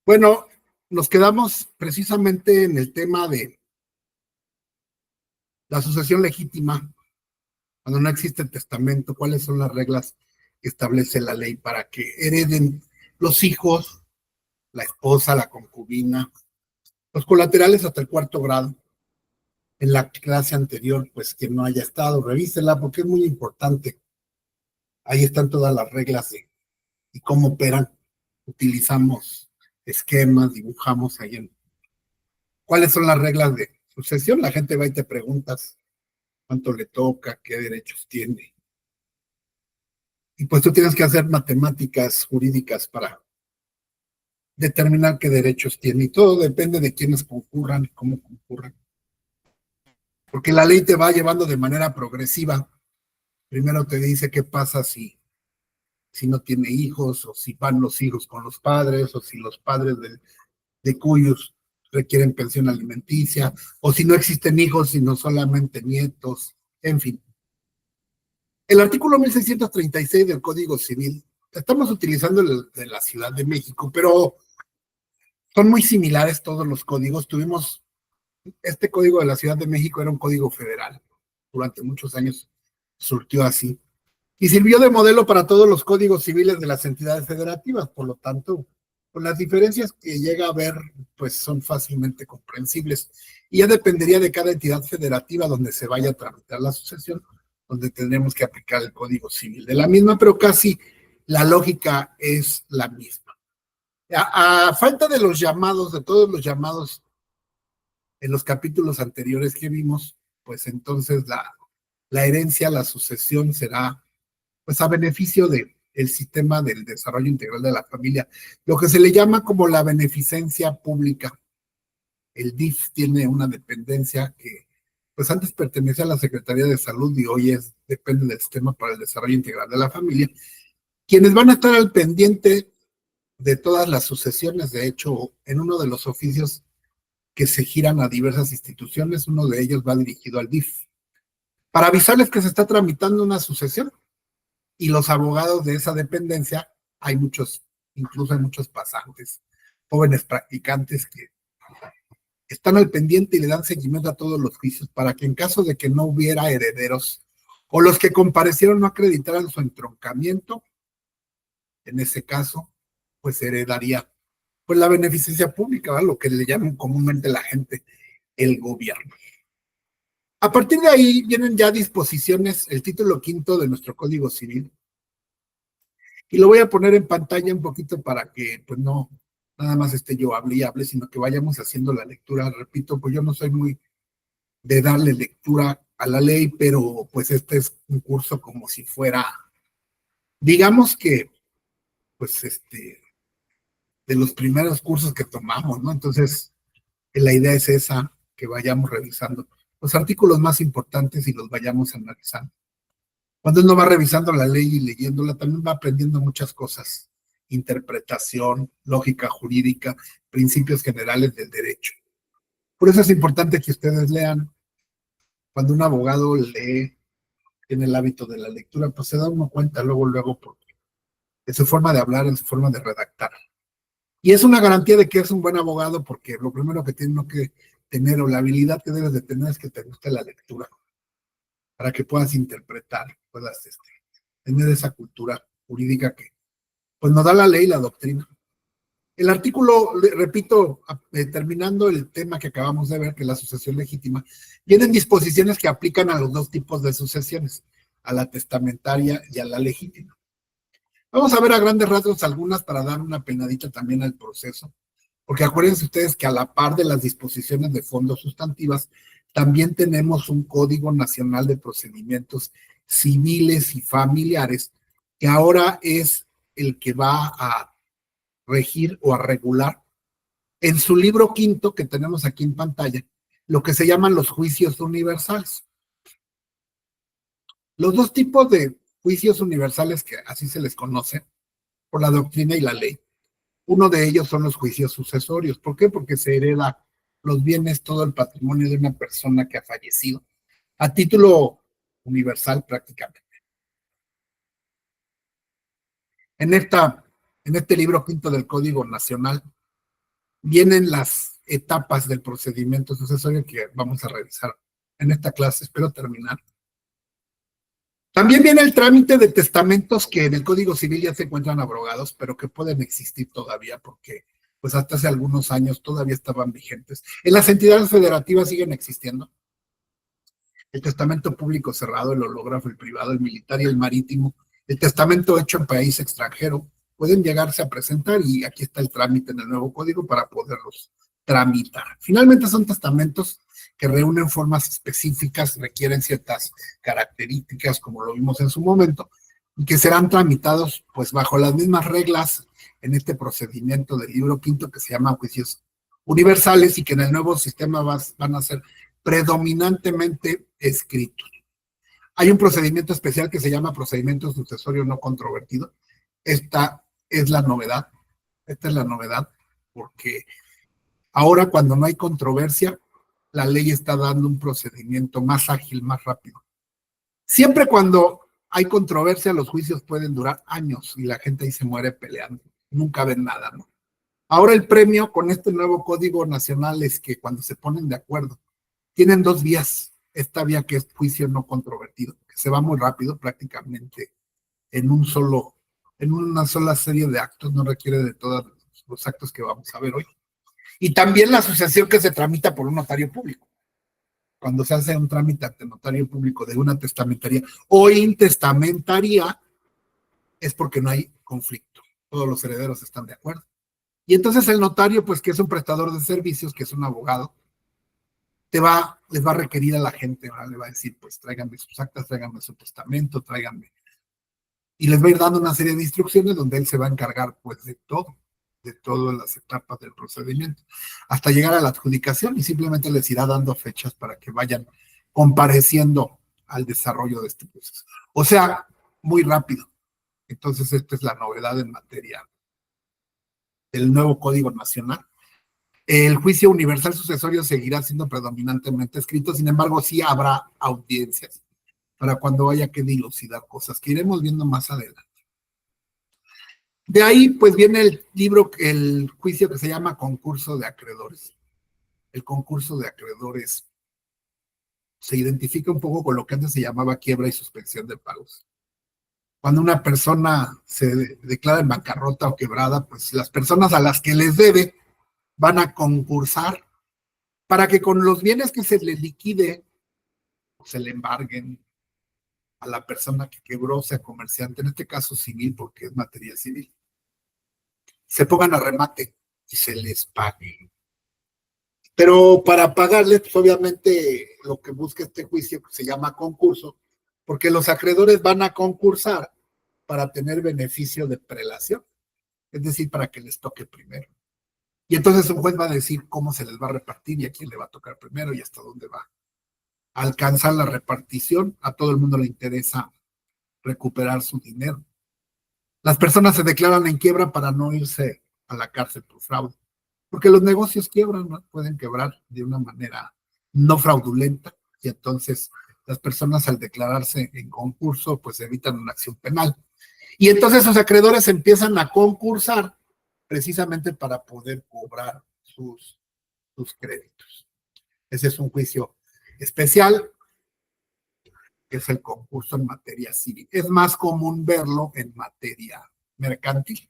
Bueno, nos quedamos precisamente en el tema de la sucesión legítima, cuando no existe testamento, cuáles son las reglas que establece la ley para que hereden los hijos, la esposa, la concubina, los colaterales hasta el cuarto grado. En la clase anterior, pues quien no haya estado, revísela porque es muy importante. Ahí están todas las reglas de y cómo operan. Utilizamos esquemas, dibujamos ahí en cuáles son las reglas de sucesión. La gente va y te preguntas cuánto le toca, qué derechos tiene. Y pues tú tienes que hacer matemáticas jurídicas para determinar qué derechos tiene. Y todo depende de quiénes concurran y cómo concurran. Porque la ley te va llevando de manera progresiva. Primero te dice qué pasa si no tiene hijos, o si van los hijos con los padres, o si los padres de cuyos requieren pensión alimenticia, o si no existen hijos, sino solamente nietos, en fin. El artículo 1636 del Código Civil, estamos utilizando el de la Ciudad de México, pero son muy similares todos los códigos. Este código de la Ciudad de México era un código federal. Durante muchos años surtió así. Y sirvió de modelo para todos los códigos civiles de las entidades federativas. Por lo tanto, con las diferencias que llega a haber, pues son fácilmente comprensibles. Y ya dependería de cada entidad federativa donde se vaya a tramitar la sucesión, donde tendremos que aplicar el código civil de la misma, pero casi la lógica es la misma. A falta de los llamados, de todos los llamados en los capítulos anteriores que vimos, pues entonces la herencia, la sucesión será pues a beneficio del sistema del desarrollo integral de la familia, lo que se le llama como la beneficencia pública. El DIF tiene una dependencia que pues antes pertenecía a la Secretaría de Salud y hoy depende del sistema para el desarrollo integral de la familia, quienes van a estar al pendiente de todas las sucesiones. De hecho, en uno de los oficios que se giran a diversas instituciones, uno de ellos va dirigido al DIF, para avisarles que se está tramitando una sucesión. Y los abogados de esa dependencia, hay muchos, incluso hay muchos pasantes, jóvenes practicantes que están al pendiente y le dan seguimiento a todos los juicios para que en caso de que no hubiera herederos o los que comparecieron no acreditaran su entroncamiento, en ese caso, pues heredaría pues la beneficencia pública, ¿verdad? Lo que le llaman comúnmente la gente el gobierno. A partir de ahí vienen ya disposiciones, el título quinto de nuestro Código Civil, y lo voy a poner en pantalla un poquito para que pues no nada más yo hable y hable, sino que vayamos haciendo la lectura. Repito, pues yo no soy muy de darle lectura a la ley, pero pues este es un curso como si fuera, digamos que, pues de los primeros cursos que tomamos, ¿no? Entonces, la idea es esa, que vayamos revisando los artículos más importantes y los vayamos analizando. Cuando uno va revisando la ley y leyéndola, también va aprendiendo muchas cosas: interpretación, lógica jurídica, principios generales del derecho. Por eso es importante que ustedes lean. Cuando un abogado lee, tiene el hábito de la lectura, pues se da uno cuenta luego, porque es su forma de hablar, es su forma de redactar. Y es una garantía de que es un buen abogado, porque lo primero que tiene uno que tener, o la habilidad que debes de tener, es que te guste la lectura, para que puedas interpretar, puedas tener esa cultura jurídica que pues nos da la ley y la doctrina. El artículo, repito, terminando el tema que acabamos de ver, que es la sucesión legítima, vienen disposiciones que aplican a los dos tipos de sucesiones, a la testamentaria y a la legítima. Vamos a ver a grandes rasgos algunas para dar una peinadita también al proceso, porque acuérdense ustedes que a la par de las disposiciones de fondo sustantivas, también tenemos un Código Nacional de Procedimientos Civiles y Familiares, que ahora es el que va a regir o a regular, en su libro quinto que tenemos aquí en pantalla, lo que se llaman los juicios universales. Los dos tipos de juicios universales, que así se les conoce por la doctrina y la ley, uno de ellos son los juicios sucesorios. ¿Por qué? Porque se hereda los bienes, todo el patrimonio de una persona que ha fallecido, a título universal prácticamente. En este libro quinto del Código Nacional, vienen las etapas del procedimiento sucesorio que vamos a revisar en esta clase, espero terminar. También viene el trámite de testamentos que en el Código Civil ya se encuentran abrogados, pero que pueden existir todavía porque pues hasta hace algunos años todavía estaban vigentes. En las entidades federativas siguen existiendo. El testamento público cerrado, el hológrafo, el privado, el militar y el marítimo, el testamento hecho en país extranjero, pueden llegarse a presentar y aquí está el trámite en el nuevo código para poderlos tramitar. Finalmente son testamentos que reúnen formas específicas, requieren ciertas características, como lo vimos en su momento, y que serán tramitados pues bajo las mismas reglas en este procedimiento del libro quinto que se llama juicios universales y que en el nuevo sistema van a ser predominantemente escritos. Hay un procedimiento especial que se llama procedimiento sucesorio no controvertido. Esta es la novedad, porque ahora cuando no hay controversia, la ley está dando un procedimiento más ágil, más rápido. Siempre cuando hay controversia, los juicios pueden durar años y la gente ahí se muere peleando. Nunca ven nada, ¿no? Ahora el premio con este nuevo código nacional es que cuando se ponen de acuerdo, tienen dos vías. Esta vía que es juicio no controvertido, que se va muy rápido, prácticamente en una sola serie de actos, no requiere de todos los actos que vamos a ver hoy. Y también la sucesión que se tramita por un notario público. Cuando se hace un trámite ante notario público de una testamentaría o intestamentaría, es porque no hay conflicto. Todos los herederos están de acuerdo. Y entonces el notario, pues que es un prestador de servicios, que es un abogado, les va a requerir a la gente, ¿verdad? Le va a decir, pues tráiganme sus actas, tráiganme su testamento, tráiganme. Y les va a ir dando una serie de instrucciones donde él se va a encargar, pues, de todas las etapas del procedimiento, hasta llegar a la adjudicación y simplemente les irá dando fechas para que vayan compareciendo al desarrollo de este proceso. O sea, muy rápido. Entonces, esta es la novedad en materia del nuevo Código Nacional. El juicio universal sucesorio seguirá siendo predominantemente escrito, sin embargo, sí habrá audiencias para cuando haya que dilucidar cosas que iremos viendo más adelante. De ahí, pues, viene el libro, el juicio que se llama concurso de acreedores. El concurso de acreedores se identifica un poco con lo que antes se llamaba quiebra y suspensión de pagos. Cuando una persona se declara en bancarrota o quebrada, pues las personas a las que les debe van a concursar para que con los bienes que se le liquide o se le embarguen a la persona que quebró, sea comerciante, en este caso civil, porque es materia civil, se pongan a remate y se les pague. Pero para pagarles, pues obviamente lo que busca este juicio se llama concurso, porque los acreedores van a concursar para tener beneficio de prelación, es decir, para que les toque primero. Y entonces un juez va a decir cómo se les va a repartir y a quién le va a tocar primero y hasta dónde va a alcanzar la repartición. A todo el mundo le interesa recuperar su dinero. Las personas se declaran en quiebra para no irse a la cárcel por fraude, porque los negocios quiebran, ¿no? Pueden quebrar de una manera no fraudulenta y entonces las personas al declararse en concurso pues evitan una acción penal. Y entonces sus acreedores empiezan a concursar precisamente para poder cobrar sus créditos. Ese es un juicio especial, que es el concurso en materia civil. Es más común verlo en materia mercantil,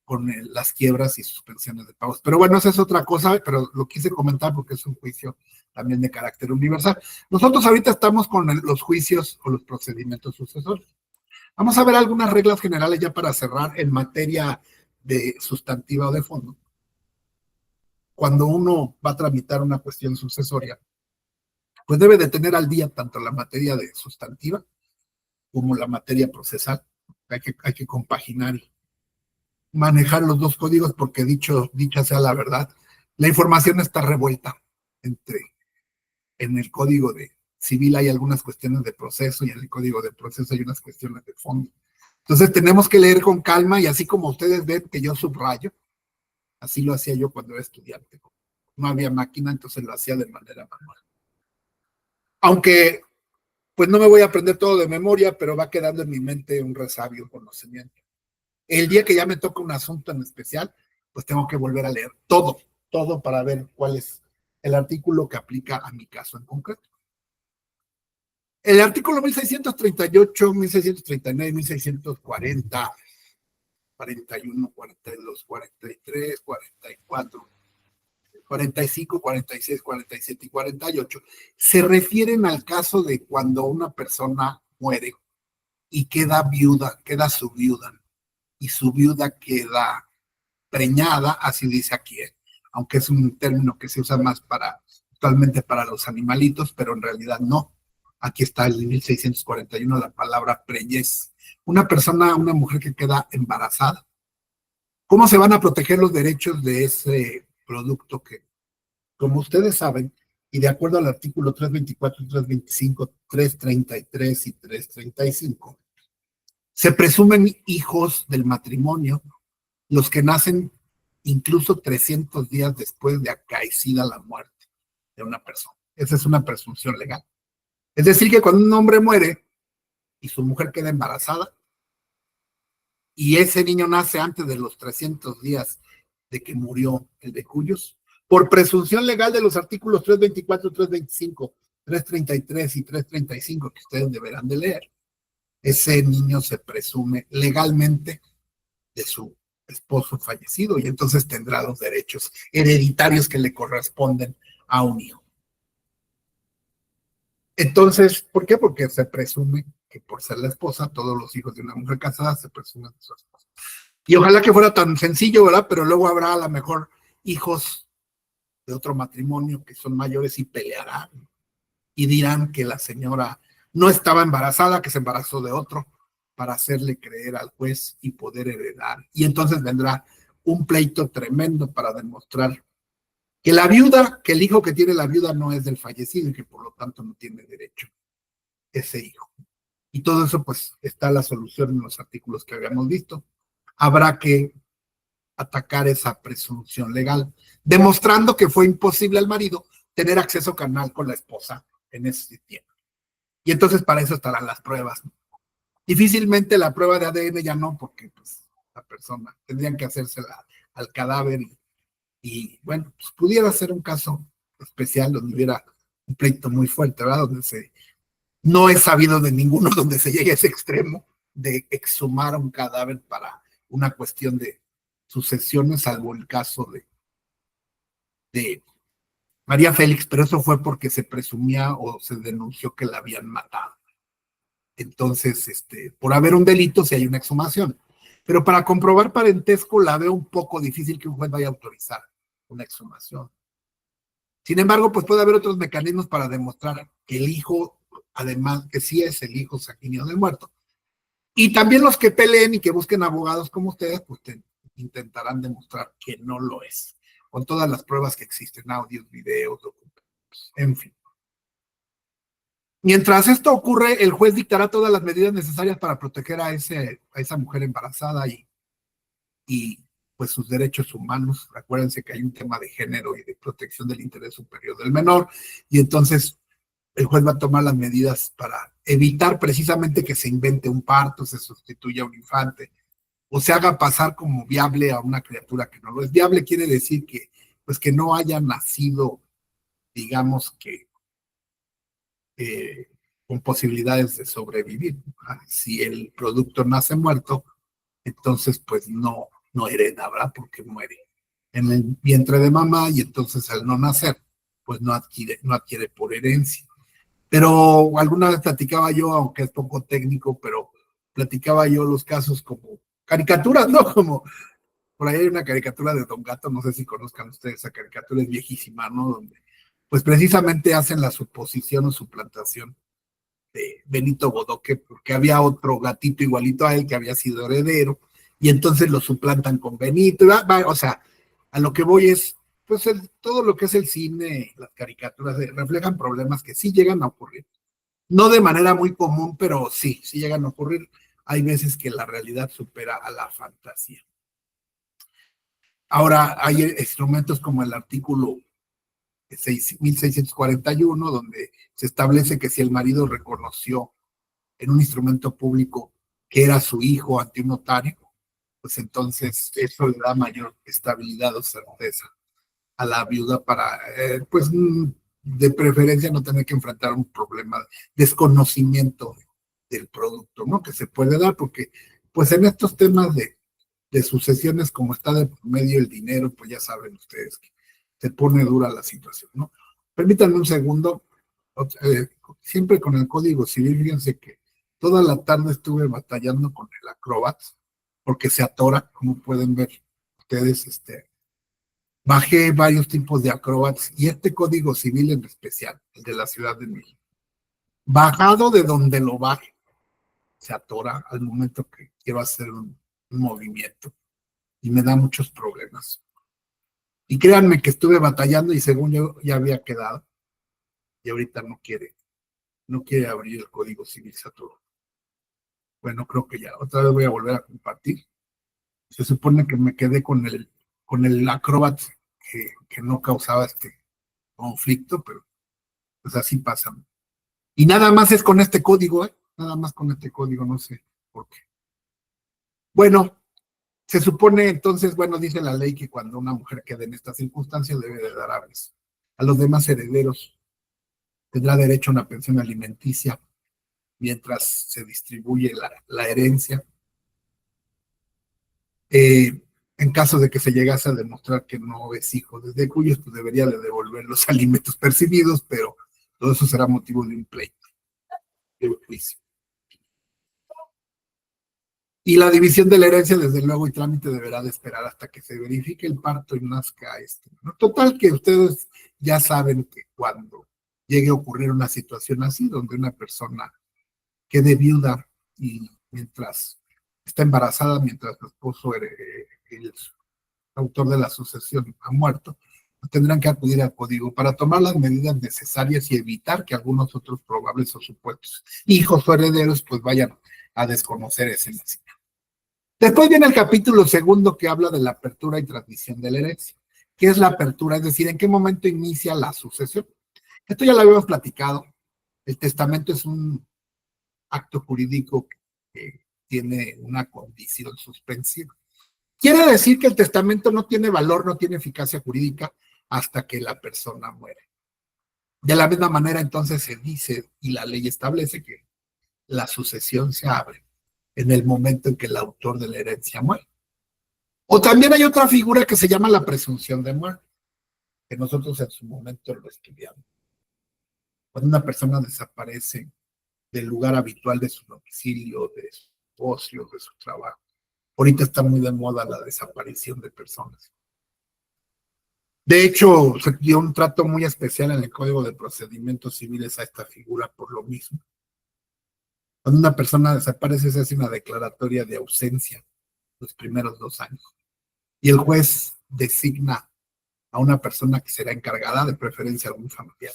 con las quiebras y suspensiones de pagos. Pero bueno, esa es otra cosa, pero lo quise comentar porque es un juicio también de carácter universal. Nosotros ahorita estamos con los juicios o los procedimientos sucesorios. Vamos a ver algunas reglas generales ya para cerrar en materia de sustantiva o de fondo. Cuando uno va a tramitar una cuestión sucesoria, pues debe de tener al día tanto la materia de sustantiva como la materia procesal. Hay que compaginar y manejar los dos códigos porque dicha sea la verdad, la información está revuelta en el código de civil hay algunas cuestiones de proceso y en el código de proceso hay unas cuestiones de fondo. Entonces tenemos que leer con calma y así como ustedes ven que yo subrayo, así lo hacía yo cuando era estudiante. No había máquina, entonces lo hacía de manera manual. Aunque, pues no me voy a aprender todo de memoria, pero va quedando en mi mente un resabio, un conocimiento. El día que ya me toca un asunto en especial, pues tengo que volver a leer todo para ver cuál es el artículo que aplica a mi caso en concreto. El artículo 1638, 1639, 1640, 41, 42, 43, 44, 45, 46, 47 y 48 se refieren al caso de cuando una persona muere y queda viuda, queda su viuda, y su viuda queda preñada, así dice aquí, aunque es un término que se usa más actualmente para los animalitos, pero en realidad no. Aquí está el 1641 la palabra preñez. Una persona, una mujer que queda embarazada. ¿Cómo se van a proteger los derechos de ese producto que, como ustedes saben, y de acuerdo al artículo 324, 325, 333 y 335, se presumen hijos del matrimonio los que nacen incluso 300 días después de acaecida la muerte de una persona? Esa es una presunción legal. Es decir, que cuando un hombre muere y su mujer queda embarazada y ese niño nace antes de los 300 días de que murió el de cuyos, por presunción legal de los artículos 324, 325, 333 y 335 que ustedes deberán de leer, ese niño se presume legalmente de su esposo fallecido y entonces tendrá los derechos hereditarios que le corresponden a un hijo. Entonces, ¿por qué? Porque se presume que por ser la esposa, todos los hijos de una mujer casada se presumen de su esposa. Y ojalá que fuera tan sencillo, ¿verdad? Pero luego habrá a lo mejor hijos de otro matrimonio que son mayores y pelearán y dirán que la señora no estaba embarazada, que se embarazó de otro, para hacerle creer al juez y poder heredar. Y entonces vendrá un pleito tremendo para demostrar que la viuda, que el hijo que tiene la viuda no es del fallecido y que por lo tanto no tiene derecho ese hijo. Y todo eso, pues, está la solución en los artículos que habíamos visto. Habrá que atacar esa presunción legal, demostrando que fue imposible al marido tener acceso carnal con la esposa en ese tiempo. Y entonces para eso estarán las pruebas. Difícilmente la prueba de ADN ya no, porque pues la persona tendrían que hacérsela al cadáver y bueno, pues pudiera ser un caso especial donde hubiera un pleito muy fuerte, ¿verdad? Donde no he sabido de ninguno donde se llegue a ese extremo de exhumar un cadáver para una cuestión de sucesiones, salvo el caso de María Félix, pero eso fue porque se presumía o se denunció que la habían matado. Entonces, por haber un delito, si hay una exhumación. Pero para comprobar parentesco, la veo un poco difícil que un juez vaya a autorizar una exhumación. Sin embargo, pues puede haber otros mecanismos para demostrar que el hijo, además, que sí es el hijo sanguíneo del muerto. Y también los que peleen y que busquen abogados como ustedes, pues intentarán demostrar que no lo es, con todas las pruebas que existen, audios, videos, documentos, en fin. Mientras esto ocurre, el juez dictará todas las medidas necesarias para proteger a esa mujer embarazada y pues sus derechos humanos. Acuérdense que hay un tema de género y de protección del interés superior del menor, y entonces el juez va a tomar las medidas para evitar precisamente que se invente un parto, se sustituya a un infante, o se haga pasar como viable a una criatura que no lo es. Viable quiere decir que, pues, que no haya nacido, digamos que, con posibilidades de sobrevivir. Si el producto nace muerto, entonces pues no hereda, ¿verdad? Porque muere en el vientre de mamá y entonces al no nacer, pues no adquiere por herencia. Pero alguna vez platicaba yo, aunque es poco técnico, pero platicaba yo los casos como caricaturas, ¿no? Como por ahí hay una caricatura de Don Gato, no sé si conozcan ustedes, esa caricatura es viejísima, ¿no? Donde pues precisamente hacen la suposición o suplantación de Benito Bodoque, porque había otro gatito igualito a él que había sido heredero, y entonces lo suplantan con Benito, o sea, a lo que voy es, pues todo lo que es el cine, las caricaturas, reflejan problemas que sí llegan a ocurrir. No de manera muy común, pero sí llegan a ocurrir. Hay veces que la realidad supera a la fantasía. Ahora, hay instrumentos como el artículo 1641, donde se establece que si el marido reconoció en un instrumento público que era su hijo ante un notario, pues entonces eso le da mayor estabilidad o certeza a la viuda para, pues, de preferencia no tener que enfrentar un problema de desconocimiento del producto, ¿no? Que se puede dar, porque, pues, en estos temas de sucesiones, como está de por medio el dinero, pues ya saben ustedes que se pone dura la situación, ¿no? Permítanme un segundo, eh, siempre con el Código Civil, fíjense que toda la tarde estuve batallando con el Acrobat, porque se atora, como pueden ver ustedes, bajé varios tipos de Acrobats y este Código Civil en especial, el de la Ciudad de México. Bajado de donde lo baje, se atora al momento que quiero hacer un movimiento y me da muchos problemas. Y créanme que estuve batallando y según yo ya había quedado y ahorita no quiere abrir el Código Civil, se atoró. Bueno, creo que ya, otra vez voy a volver a compartir. Se supone que me quedé con el Acrobat que no causaba este conflicto, pero pues así pasa. Y nada más es con este código, ¿eh? Nada más con este código, no sé por qué. Bueno, se supone entonces, bueno, dice la ley que cuando una mujer quede en estas circunstancias debe de dar aves. A los demás herederos tendrá derecho a una pensión alimenticia mientras se distribuye la herencia. En caso de que se llegase a demostrar que no es hijo desde cuyos, pues debería de devolver los alimentos percibidos, pero todo eso será motivo de un pleito, de un juicio. Y la división de la herencia, desde luego, y trámite deberá de esperar hasta que se verifique el parto y nazca ¿no? Total, que ustedes ya saben que cuando llegue a ocurrir una situación así, donde una persona quede viuda y mientras está embarazada, mientras su esposo, el autor de la sucesión, ha muerto, tendrán que acudir al código para tomar las medidas necesarias y evitar que algunos otros probables o supuestos hijos o herederos pues vayan a desconocer ese nacimiento. Después viene el capítulo segundo que habla de la apertura y transmisión de la herencia. ¿Qué es la apertura? Es decir, ¿en qué momento inicia la sucesión? Esto ya lo habíamos platicado. El testamento es un acto jurídico que tiene una condición suspensiva. Quiere decir que el testamento no tiene valor, no tiene eficacia jurídica hasta que la persona muere. De la misma manera, entonces se dice y la ley establece que la sucesión se abre en el momento en que el autor de la herencia muere. O también hay otra figura que se llama la presunción de muerte, que nosotros en su momento lo estudiamos. Cuando una persona desaparece del lugar habitual de su domicilio, de su ocio, de su trabajo. Ahorita está muy de moda la desaparición de personas. De hecho, se dio un trato muy especial en el Código de Procedimientos Civiles a esta figura por lo mismo. Cuando una persona desaparece, se hace una declaratoria de ausencia los primeros 2 años. Y el juez designa a una persona que será encargada, de preferencia algún familiar,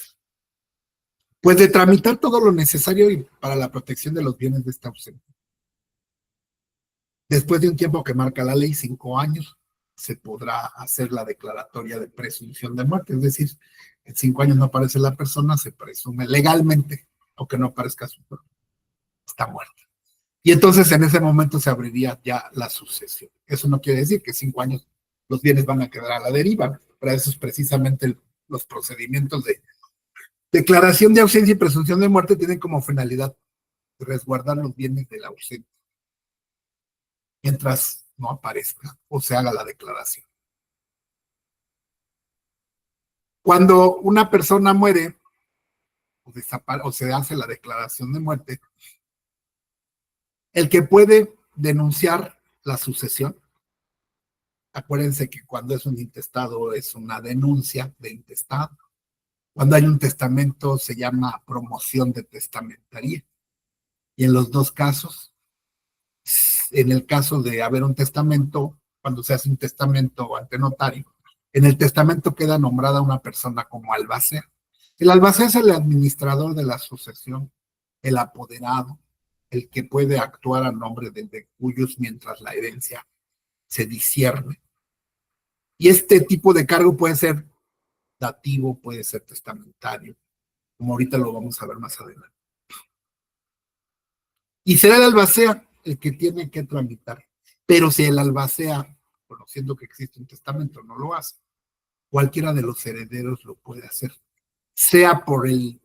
pues de tramitar todo lo necesario para la protección de los bienes de esta ausente. Después de un tiempo que marca la ley, 5 años, se podrá hacer la declaratoria de presunción de muerte, es decir, en 5 años no aparece la persona, se presume legalmente, aunque no aparezca su cuerpo, está muerta. Y entonces en ese momento se abriría ya la sucesión. Eso no quiere decir que 5 años los bienes van a quedar a la deriva. Para eso es precisamente los procedimientos de declaración de ausencia y presunción de muerte tienen como finalidad resguardar los bienes del ausente mientras no aparezca o se haga la declaración. Cuando una persona muere o se hace la declaración de muerte, el que puede denunciar la sucesión, acuérdense que cuando es un intestado es una denuncia de intestado. Cuando hay un testamento se llama promoción de testamentaría. Y en los dos casos, en el caso de haber un testamento, cuando se hace un testamento ante notario, en el testamento queda nombrada una persona como albacea. El albacea es el administrador de la sucesión, el apoderado, el que puede actuar a nombre de cuyos mientras la herencia se discierne. Y este tipo de cargo puede ser dativo, puede ser testamentario, como ahorita lo vamos a ver más adelante. Y será el albacea el que tiene que tramitar Pero si el albacea, conociendo que existe un testamento, no lo hace, cualquiera de los herederos lo puede hacer, sea por el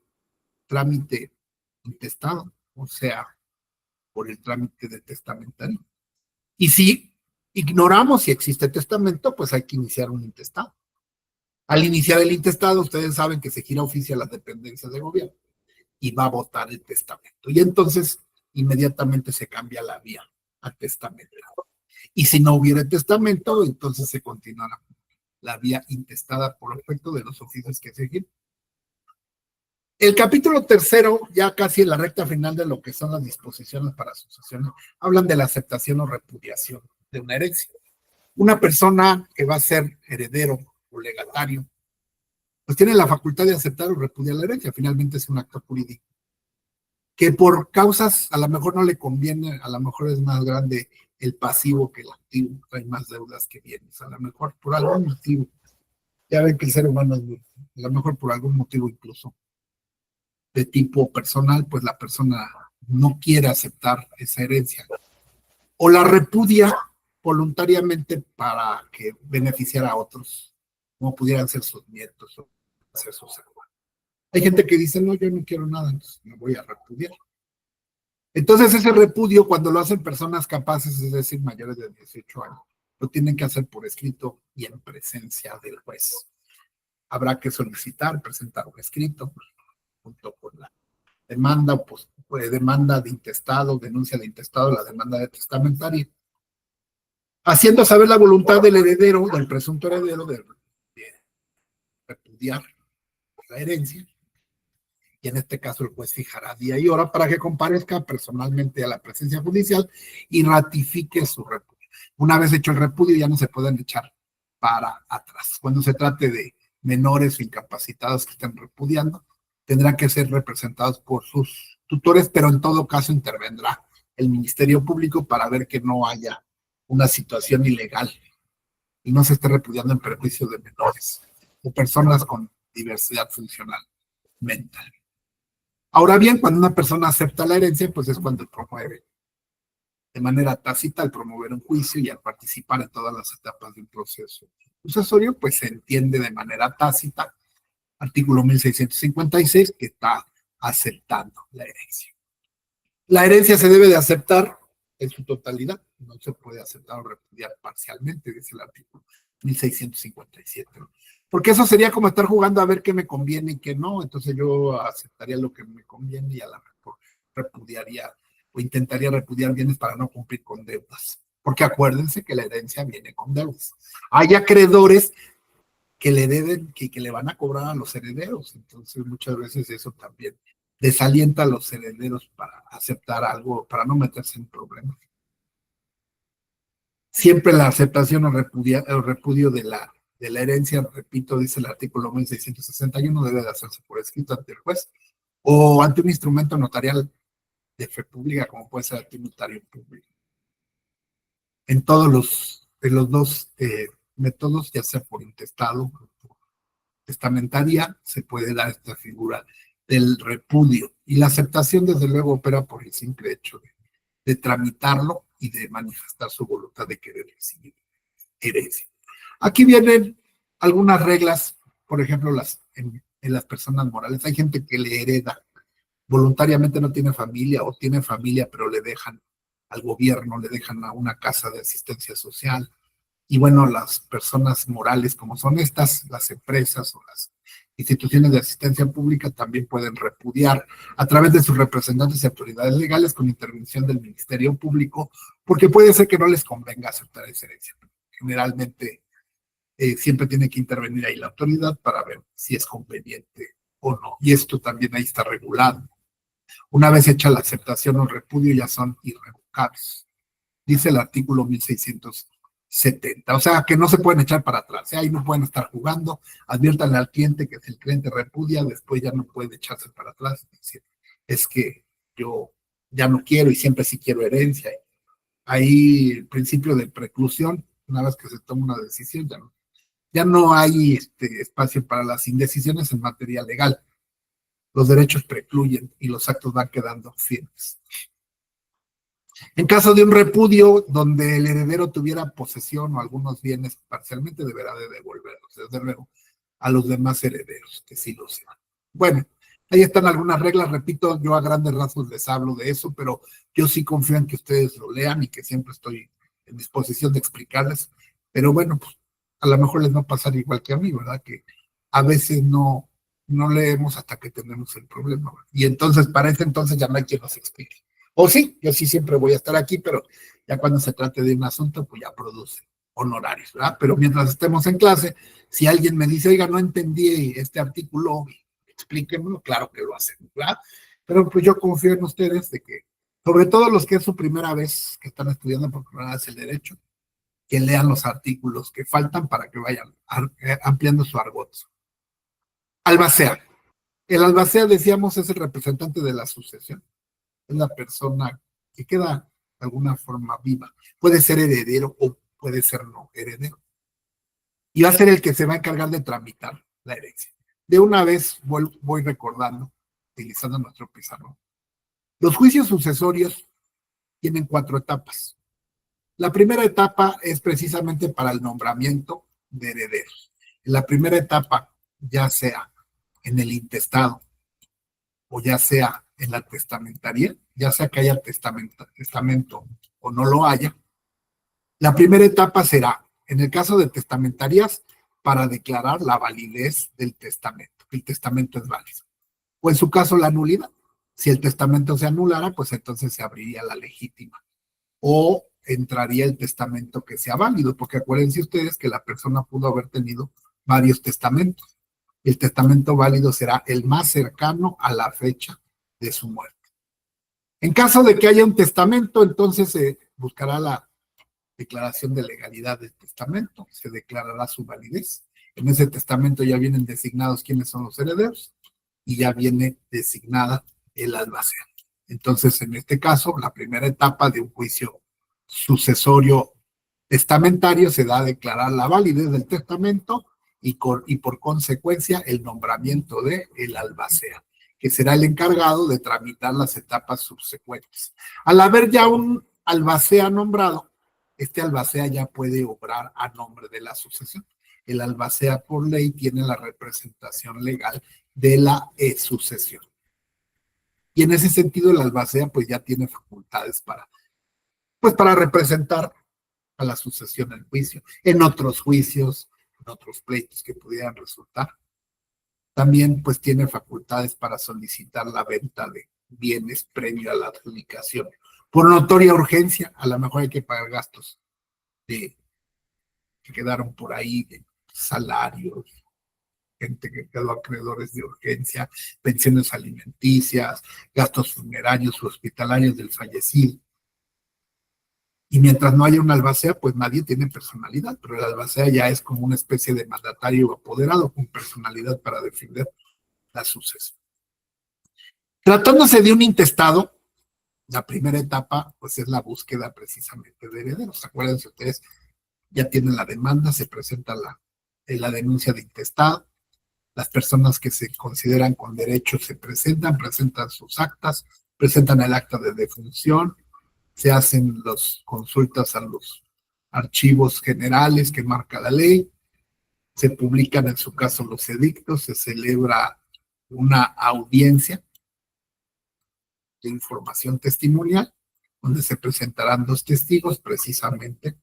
trámite intestado, o sea, por el trámite de testamentario. Y si ignoramos si existe testamento, pues hay que iniciar un intestado. Al iniciar el intestado, ustedes saben que se gira oficio a las dependencias de gobierno y va a votar el testamento. Y entonces, inmediatamente se cambia la vía a testamento. Y si no hubiera testamento, entonces se continuará la vía intestada por efecto de los oficios que se giran. El capítulo tercero, ya casi en la recta final de lo que son las disposiciones para sucesiones, hablan de la aceptación o repudiación de una herencia. Una persona que va a ser heredero o legatario, pues tiene la facultad de aceptar o repudiar la herencia, finalmente es un acto jurídico. Que por causas a lo mejor no le conviene, a lo mejor es más grande el pasivo que el activo, hay más deudas que bienes, a lo mejor por algún motivo. Ya ven que el ser humano es muy, a lo mejor por algún motivo incluso de tipo personal, pues la persona no quiere aceptar esa herencia o la repudia voluntariamente para que beneficiara a otros, como pudieran ser sus nietos o ser sus hermanos. Hay gente que dice, no, yo no quiero nada, entonces me voy a repudiar. Entonces ese repudio, cuando lo hacen personas capaces, es decir, mayores de 18 años, lo tienen que hacer por escrito y en presencia del juez. Habrá que solicitar, presentar un escrito junto con la demanda, pues, demanda de intestado, denuncia de intestado, la demanda de testamentaria, haciendo saber la voluntad del heredero, del presunto heredero, de repudiar la herencia, y en este caso el juez fijará día y hora para que comparezca personalmente a la presencia judicial y ratifique su repudio. Una vez hecho el repudio ya no se pueden echar para atrás. Cuando se trate de menores o incapacitados que estén repudiando, tendrán que ser representados por sus tutores, pero en todo caso intervendrá el Ministerio Público para ver que no haya una situación ilegal y no se esté repudiando en perjuicio de menores o personas con diversidad funcional mental. Ahora bien, cuando una persona acepta la herencia, pues es cuando promueve de manera tácita al promover un juicio y al participar en todas las etapas de un proceso sucesorio, pues se entiende de manera tácita, artículo 1656, que está aceptando la herencia. La herencia se debe de aceptar en su totalidad, no se puede aceptar o repudiar parcialmente, dice el artículo 1657. Porque eso sería como estar jugando a ver qué me conviene y qué no, entonces yo aceptaría lo que me conviene y a lo mejor repudiaría o intentaría repudiar bienes para no cumplir con deudas. Porque acuérdense que la herencia viene con deudas. Hay acreedores que le deben, que le van a cobrar a los herederos, entonces muchas veces eso también desalienta a los herederos para aceptar algo, para no meterse en problemas. Siempre la aceptación o repudio de la herencia, repito, dice el artículo 1661, debe de hacerse por escrito ante el juez o ante un instrumento notarial de fe pública, como puede ser ante un notario público. En los dos métodos, ya sea por intestado o por testamentaria, se puede dar esta figura del repudio. Y la aceptación, desde luego, opera por el simple hecho de tramitarlo y de manifestar su voluntad de querer recibir herencia. Aquí vienen algunas reglas, por ejemplo, en las personas morales. Hay gente que le hereda, voluntariamente no tiene familia o tiene familia, pero le dejan al gobierno, le dejan a una casa de asistencia social. Y bueno, las personas morales como son estas, las empresas o las instituciones de asistencia pública también pueden repudiar a través de sus representantes y autoridades legales con intervención del Ministerio Público, porque puede ser que no les convenga aceptar esa herencia. Generalmente siempre tiene que intervenir ahí la autoridad para ver si es conveniente o no. Y esto también ahí está regulado. Una vez hecha la aceptación o el repudio ya son irrevocables. Dice el artículo 1670. O sea, que no se pueden echar para atrás. Ahí no pueden estar jugando. Adviértanle al cliente que si el cliente repudia, después ya no puede echarse para atrás. Es decir, es que yo ya no quiero y siempre sí quiero herencia. Ahí el principio de preclusión, una vez que se toma una decisión, ya no hay espacio para las indecisiones en materia legal. Los derechos precluyen y los actos van quedando firmes. En caso de un repudio donde el heredero tuviera posesión o algunos bienes parcialmente, deberá de devolverlos, desde luego, a los demás herederos, que sí lo sean. Bueno, ahí están algunas reglas, repito, yo a grandes rasgos les hablo de eso, pero yo sí confío en que ustedes lo lean y que siempre estoy en disposición de explicarles, pero bueno, pues a lo mejor les va a pasar igual que a mí, ¿verdad? Que a veces no leemos hasta que tenemos el problema, ¿verdad? Y entonces, para ese entonces ya no hay quien nos explique. O sí, yo sí siempre voy a estar aquí, pero ya cuando se trate de un asunto, pues ya produce honorarios, ¿verdad? Pero mientras estemos en clase, si alguien me dice, oiga, no entendí este artículo, explíquenmelo, claro que lo hacemos, ¿verdad? Pero pues yo confío en ustedes de que, sobre todo los que es su primera vez que están estudiando por primera vez el derecho, que lean los artículos que faltan para que vayan ampliando su argot. Albacea. El albacea, decíamos, es el representante de la sucesión. Es la persona que queda de alguna forma viva. Puede ser heredero o puede ser no heredero. Y va a ser el que se va a encargar de tramitar la herencia. De una vez voy recordando, utilizando nuestro pizarrón. Los juicios sucesorios tienen 4 etapas. La primera etapa es precisamente para el nombramiento de herederos. En la primera etapa, ya sea en el intestado o ya sea en la testamentaria, ya sea que haya testamento o no lo haya, la primera etapa será, en el caso de testamentarias, para declarar la validez del testamento. El testamento es válido. O en su caso, la nulidad. Si el testamento se anulara, pues entonces se abriría la legítima. O entraría el testamento que sea válido, porque acuérdense ustedes que la persona pudo haber tenido varios testamentos. El testamento válido será el más cercano a la fecha de su muerte. En caso de que haya un testamento, entonces se buscará la declaración de legalidad del testamento, se declarará su validez. En ese testamento ya vienen designados quiénes son los herederos y ya viene designada el albacea. Entonces, en este caso, la primera etapa de un juicio sucesorio testamentario se da a declarar la validez del testamento y por consecuencia el nombramiento de el albacea, que será el encargado de tramitar las etapas subsecuentes. Al haber ya un albacea nombrado, este albacea ya puede obrar a nombre de la sucesión. El albacea por ley tiene la representación legal de la sucesión. Y en ese sentido el albacea pues ya tiene facultades para representar a la sucesión en juicio, en otros juicios, en otros pleitos que pudieran resultar. También pues tiene facultades para solicitar la venta de bienes previo a la adjudicación. Por notoria urgencia, a lo mejor hay que pagar gastos que quedaron por ahí, de salarios, gente que quedó acreedores de urgencia, pensiones alimenticias, gastos funerarios o hospitalarios del fallecido. Y mientras no haya un albacea, pues nadie tiene personalidad, pero el albacea ya es como una especie de mandatario apoderado con personalidad para defender la sucesión. Tratándose de un intestado, la primera etapa pues es la búsqueda precisamente de herederos. Acuérdense ustedes, ya tienen la demanda, se presenta la denuncia de intestado, las personas que se consideran con derecho se presentan sus actas, presentan el acta de defunción, se hacen las consultas a los archivos generales que marca la ley, se publican en su caso los edictos, se celebra una audiencia de información testimonial, donde se presentarán 2 testigos precisamente,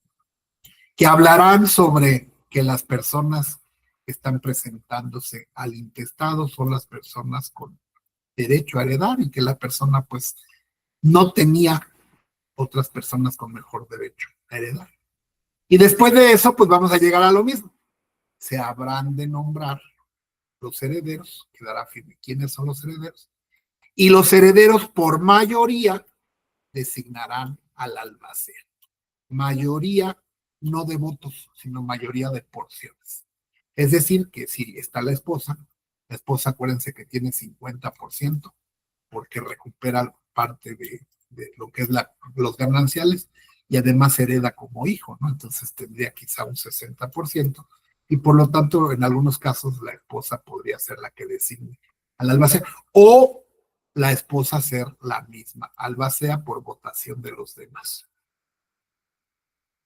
que hablarán sobre que las personas que están presentándose al intestado son las personas con derecho a heredar y que la persona pues no tenía otras personas con mejor derecho a heredar. Y después de eso, pues vamos a llegar a lo mismo. Se habrán de nombrar los herederos, quedará firme quiénes son los herederos, y los herederos por mayoría designarán al albacea. Mayoría no de votos, sino mayoría de porciones. Es decir, que si está la esposa acuérdense que tiene 50%, porque recupera parte de lo que es los gananciales y además hereda como hijo, ¿no? Entonces tendría quizá un 60% y por lo tanto en algunos casos la esposa podría ser la que designe al albacea o la esposa ser la misma albacea por votación de los demás.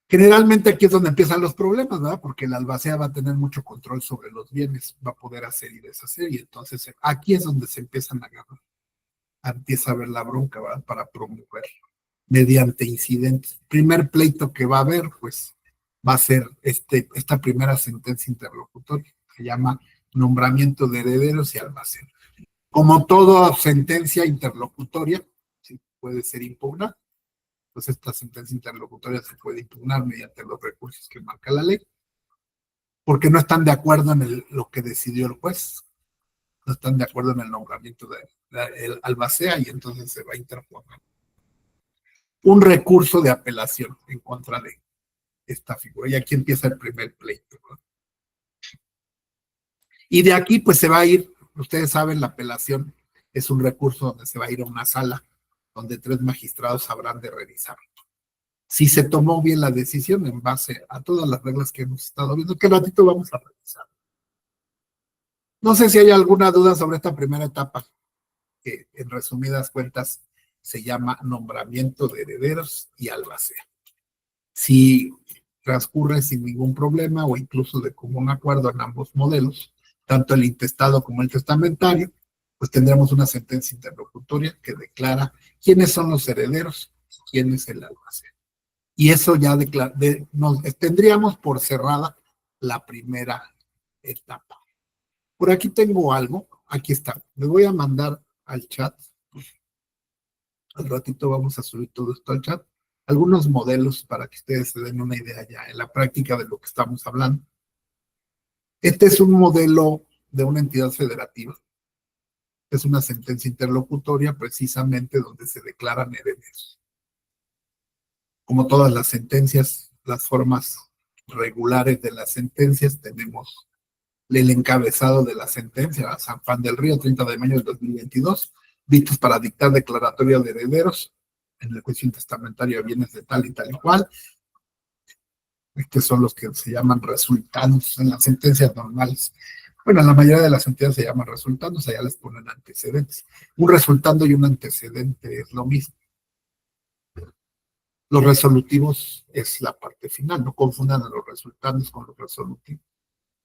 Generalmente aquí es donde empiezan los problemas, ¿verdad? Porque la albacea va a tener mucho control sobre los bienes, va a poder hacer y deshacer, y entonces aquí es donde se empiezan a agarrar, empieza a haber la bronca, ¿verdad? Para promover mediante incidentes. Primer pleito que va a haber, pues, va a ser esta primera sentencia interlocutoria, se llama nombramiento de herederos y albacea. Como toda sentencia interlocutoria, ¿sí? Puede ser impugnada, pues esta sentencia interlocutoria se puede impugnar mediante los recursos que marca la ley, porque no están de acuerdo en lo que decidió el juez, no están de acuerdo en el nombramiento del albacea, y entonces se va a interponer un recurso de apelación en contra de esta figura. Y aquí empieza el primer pleito, ¿no? Y de aquí pues se va a ir, ustedes saben, la apelación es un recurso donde se va a ir a una sala donde 3 magistrados habrán de revisar si se tomó bien la decisión en base a todas las reglas que hemos estado viendo, que ratito vamos a revisar. No sé si hay alguna duda sobre esta primera etapa, que en resumidas cuentas se llama nombramiento de herederos y albacea. Si transcurre sin ningún problema o incluso de común acuerdo en ambos modelos, tanto el intestado como el testamentario, pues tendremos una sentencia interlocutoria que declara quiénes son los herederos y quién es el albacea. Y eso ya nos tendríamos por cerrada la primera etapa. Por aquí tengo algo, aquí está. Me voy a mandar al chat. Al ratito vamos a subir todo esto al chat. Algunos modelos para que ustedes se den una idea ya en la práctica de lo que estamos hablando. Este es un modelo de una entidad federativa. Es una sentencia interlocutoria precisamente donde se declaran herederos. Como todas las sentencias, las formas regulares de las sentencias, tenemos el encabezado de la sentencia, San Juan del Río, 30 de mayo del 2022, dictos para dictar declaratoria de herederos en el juicio testamentario de bienes de tal y tal y cual. Estos son los que se llaman resultandos en las sentencias normales. Bueno, en la mayoría de las sentencias se llaman resultandos, allá les ponen antecedentes. Un resultando y un antecedente es lo mismo. Los resolutivos es la parte final, no confundan a los resultandos con los resolutivos.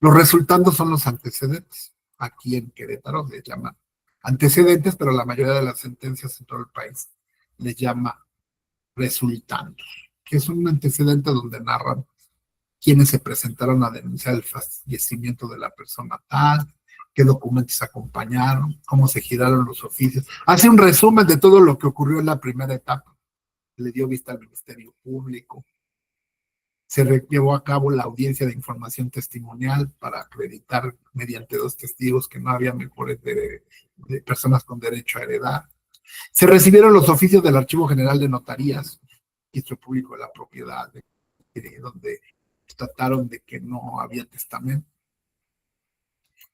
Los resultandos son los antecedentes. Aquí en Querétaro les llaman antecedentes, pero la mayoría de las sentencias en todo el país les llama resultandos, que es un antecedente donde narran quiénes se presentaron a denunciar el fallecimiento de la persona tal, qué documentos acompañaron, cómo se giraron los oficios. Hace un resumen de todo lo que ocurrió en la primera etapa. Le dio vista al Ministerio Público. Se llevó a cabo la audiencia de información testimonial para acreditar mediante 2 testigos que no había mejores de personas con derecho a heredar. Se recibieron los oficios del Archivo General de Notarías, Registro Público de la Propiedad, donde trataron de que no había testamento.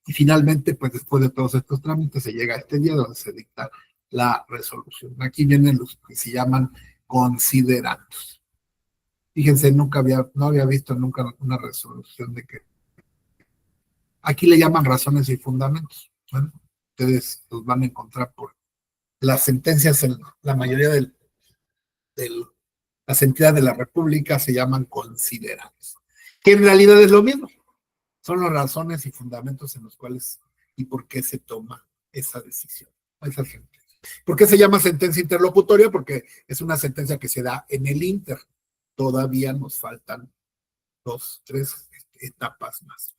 Y finalmente, pues después de todos estos trámites, se llega a este día donde se dicta la resolución. Aquí vienen los que se llaman considerandos. Fíjense, no había visto nunca una resolución de que... Aquí le llaman razones y fundamentos. Bueno, ustedes los van a encontrar por las sentencias en la mayoría de las entidades de la República se llaman considerandos, que en realidad es lo mismo. Son las razones y fundamentos en los cuales y por qué se toma esa decisión, esa sentencia. ¿Por qué se llama sentencia interlocutoria? Porque es una sentencia que se da en el inter. Todavía nos faltan 2, 3 etapas más.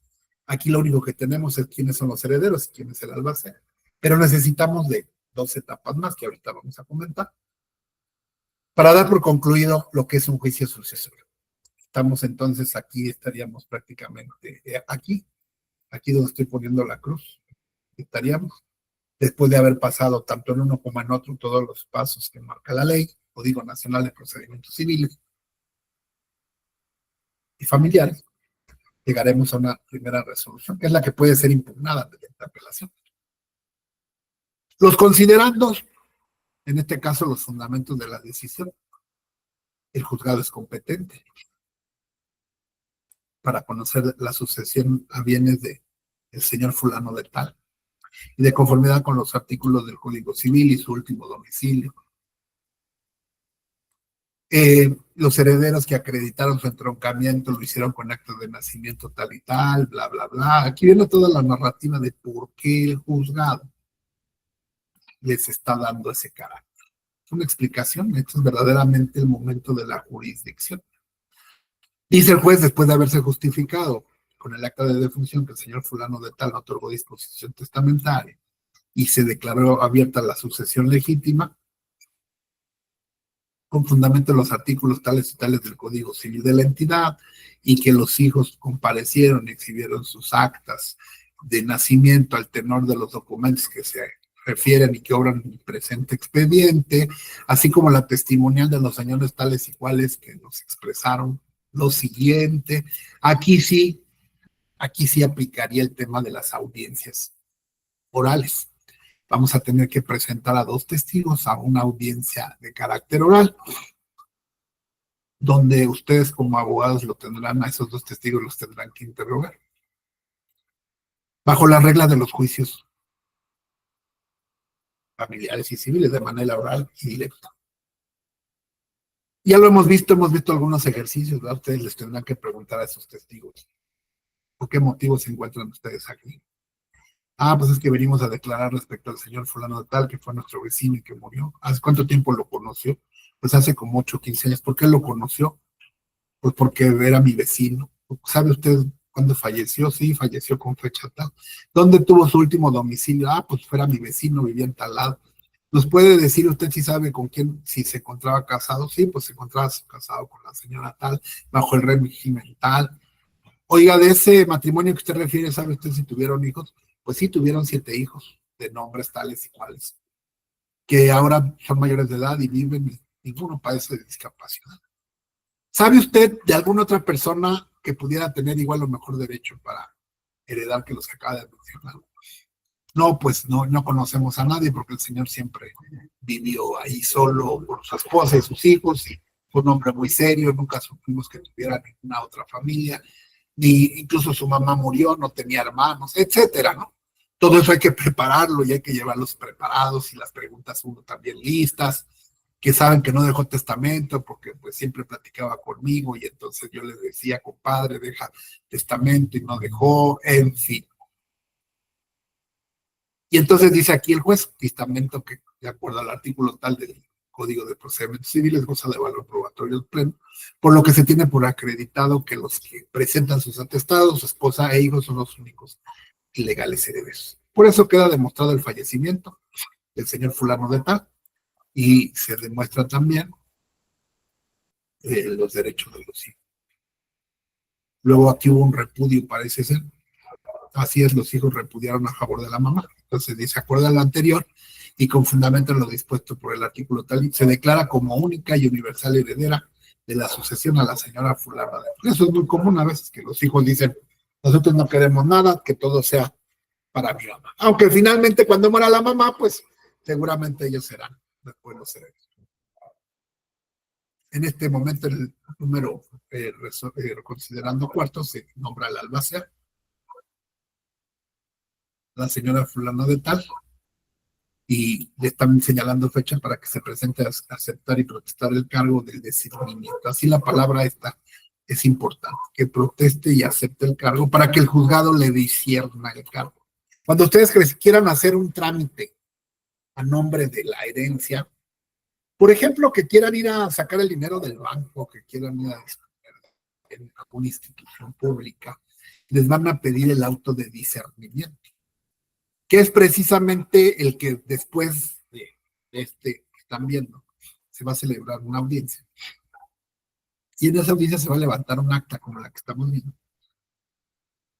Aquí lo único que tenemos es quiénes son los herederos y quién es el albacea. Pero necesitamos de 2 etapas más que ahorita vamos a comentar para dar por concluido lo que es un juicio sucesorio. Estamos entonces aquí, estaríamos prácticamente aquí donde estoy poniendo la cruz, estaríamos, después de haber pasado tanto en uno como en otro todos los pasos que marca la ley, Código Nacional de Procedimientos Civiles y Familiares, llegaremos a una primera resolución, que es la que puede ser impugnada mediante apelación. Los considerandos, en este caso los fundamentos de la decisión, el juzgado es competente para conocer la sucesión a bienes del señor fulano de tal. y de conformidad con los artículos del Código Civil y su último domicilio. Los herederos que acreditaron su entroncamiento lo hicieron con actos de nacimiento tal y tal, bla, bla, bla. Aquí viene toda la narrativa de por qué el juzgado les está dando ese carácter. Es una explicación, esto es verdaderamente el momento de la jurisdicción. Dice el juez, después de haberse justificado con el acta de defunción que el señor fulano de tal otorgó disposición testamentaria y se declaró abierta la sucesión legítima, con fundamento en los artículos tales y tales del Código Civil de la entidad, y que los hijos comparecieron y exhibieron sus actas de nacimiento al tenor de los documentos que se refieren y que obran en el presente expediente, así como la testimonial de los señores tales y cuales que nos expresaron lo siguiente. Aquí sí aplicaría el tema de las audiencias orales. Vamos a tener que presentar a 2 testigos a una audiencia de carácter oral, donde ustedes como abogados lo tendrán, a esos 2 testigos los tendrán que interrogar, bajo las reglas de los juicios familiares y civiles, de manera oral y directa. Ya lo hemos visto algunos ejercicios, ¿verdad? Ustedes les tendrán que preguntar a esos testigos, ¿por qué motivos se encuentran ustedes aquí? Pues es que venimos a declarar respecto al señor fulano de tal, que fue nuestro vecino y que murió. ¿Hace cuánto tiempo lo conoció? Pues hace como 8 o 15 años. ¿Por qué lo conoció? Pues porque era mi vecino. ¿Sabe usted cuándo falleció? Sí, falleció con fecha tal. ¿Dónde tuvo su último domicilio? Pues era mi vecino, vivía en tal lado. ¿Nos puede decir usted si sabe con quién, si se encontraba casado? Sí, pues se encontraba casado con la señora tal, bajo el régimen tal. Oiga, de ese matrimonio que usted refiere, ¿sabe usted si tuvieron hijos? Pues sí, tuvieron 7 hijos de nombres tales y cuales, que ahora son mayores de edad y viven, y ninguno padece de discapacidad. ¿Sabe usted de alguna otra persona que pudiera tener igual o mejor derecho para heredar que los acaba de mencionar? No, pues no conocemos a nadie, porque el señor siempre vivió ahí solo con su esposa y sus hijos, y fue un hombre muy serio, nunca supimos que tuviera ninguna otra familia, ni incluso su mamá murió, no tenía hermanos, etcétera, ¿no? Todo eso hay que prepararlo y hay que llevarlos preparados, y las preguntas uno también listas, que saben que no dejó testamento porque pues siempre platicaba conmigo, y entonces yo les decía, compadre, deja testamento, y no dejó, en fin. Y entonces dice aquí el juez, testamento que de acuerdo al artículo tal del Código de Procedimientos Civiles goza de valor probatorio del pleno, por lo que se tiene por acreditado que los que presentan sus atestados, su esposa e hijos son los únicos legales herederos. Por eso queda demostrado el fallecimiento del señor fulano de tal, y se demuestra también los derechos de los hijos. Luego aquí hubo un repudio, parece ser. Así es, los hijos repudiaron a favor de la mamá. Entonces dice, acorde a lo anterior y con fundamento en lo dispuesto por el artículo tal, se declara como única y universal heredera de la sucesión a la señora fulana. Eso es muy común a veces, que los hijos dicen, nosotros no queremos nada, que todo sea para mi mamá. Aunque finalmente cuando muera la mamá, pues seguramente ellos serán después los herederos. En este momento el número considerando cuarto se nombra el albacea, la señora fulano de tal, y le están señalando fecha para que se presente a aceptar y protestar el cargo del discernimiento. Así la palabra esta es importante, que proteste y acepte el cargo para que el juzgado le discierna el cargo. Cuando ustedes quieran hacer un trámite a nombre de la herencia, por ejemplo, que quieran ir a sacar el dinero del banco, que quieran ir a en alguna institución pública, les van a pedir el auto de discernimiento, que es precisamente el que después de este que están viendo, se va a celebrar una audiencia. Y en esa audiencia se va a levantar un acta como la que estamos viendo.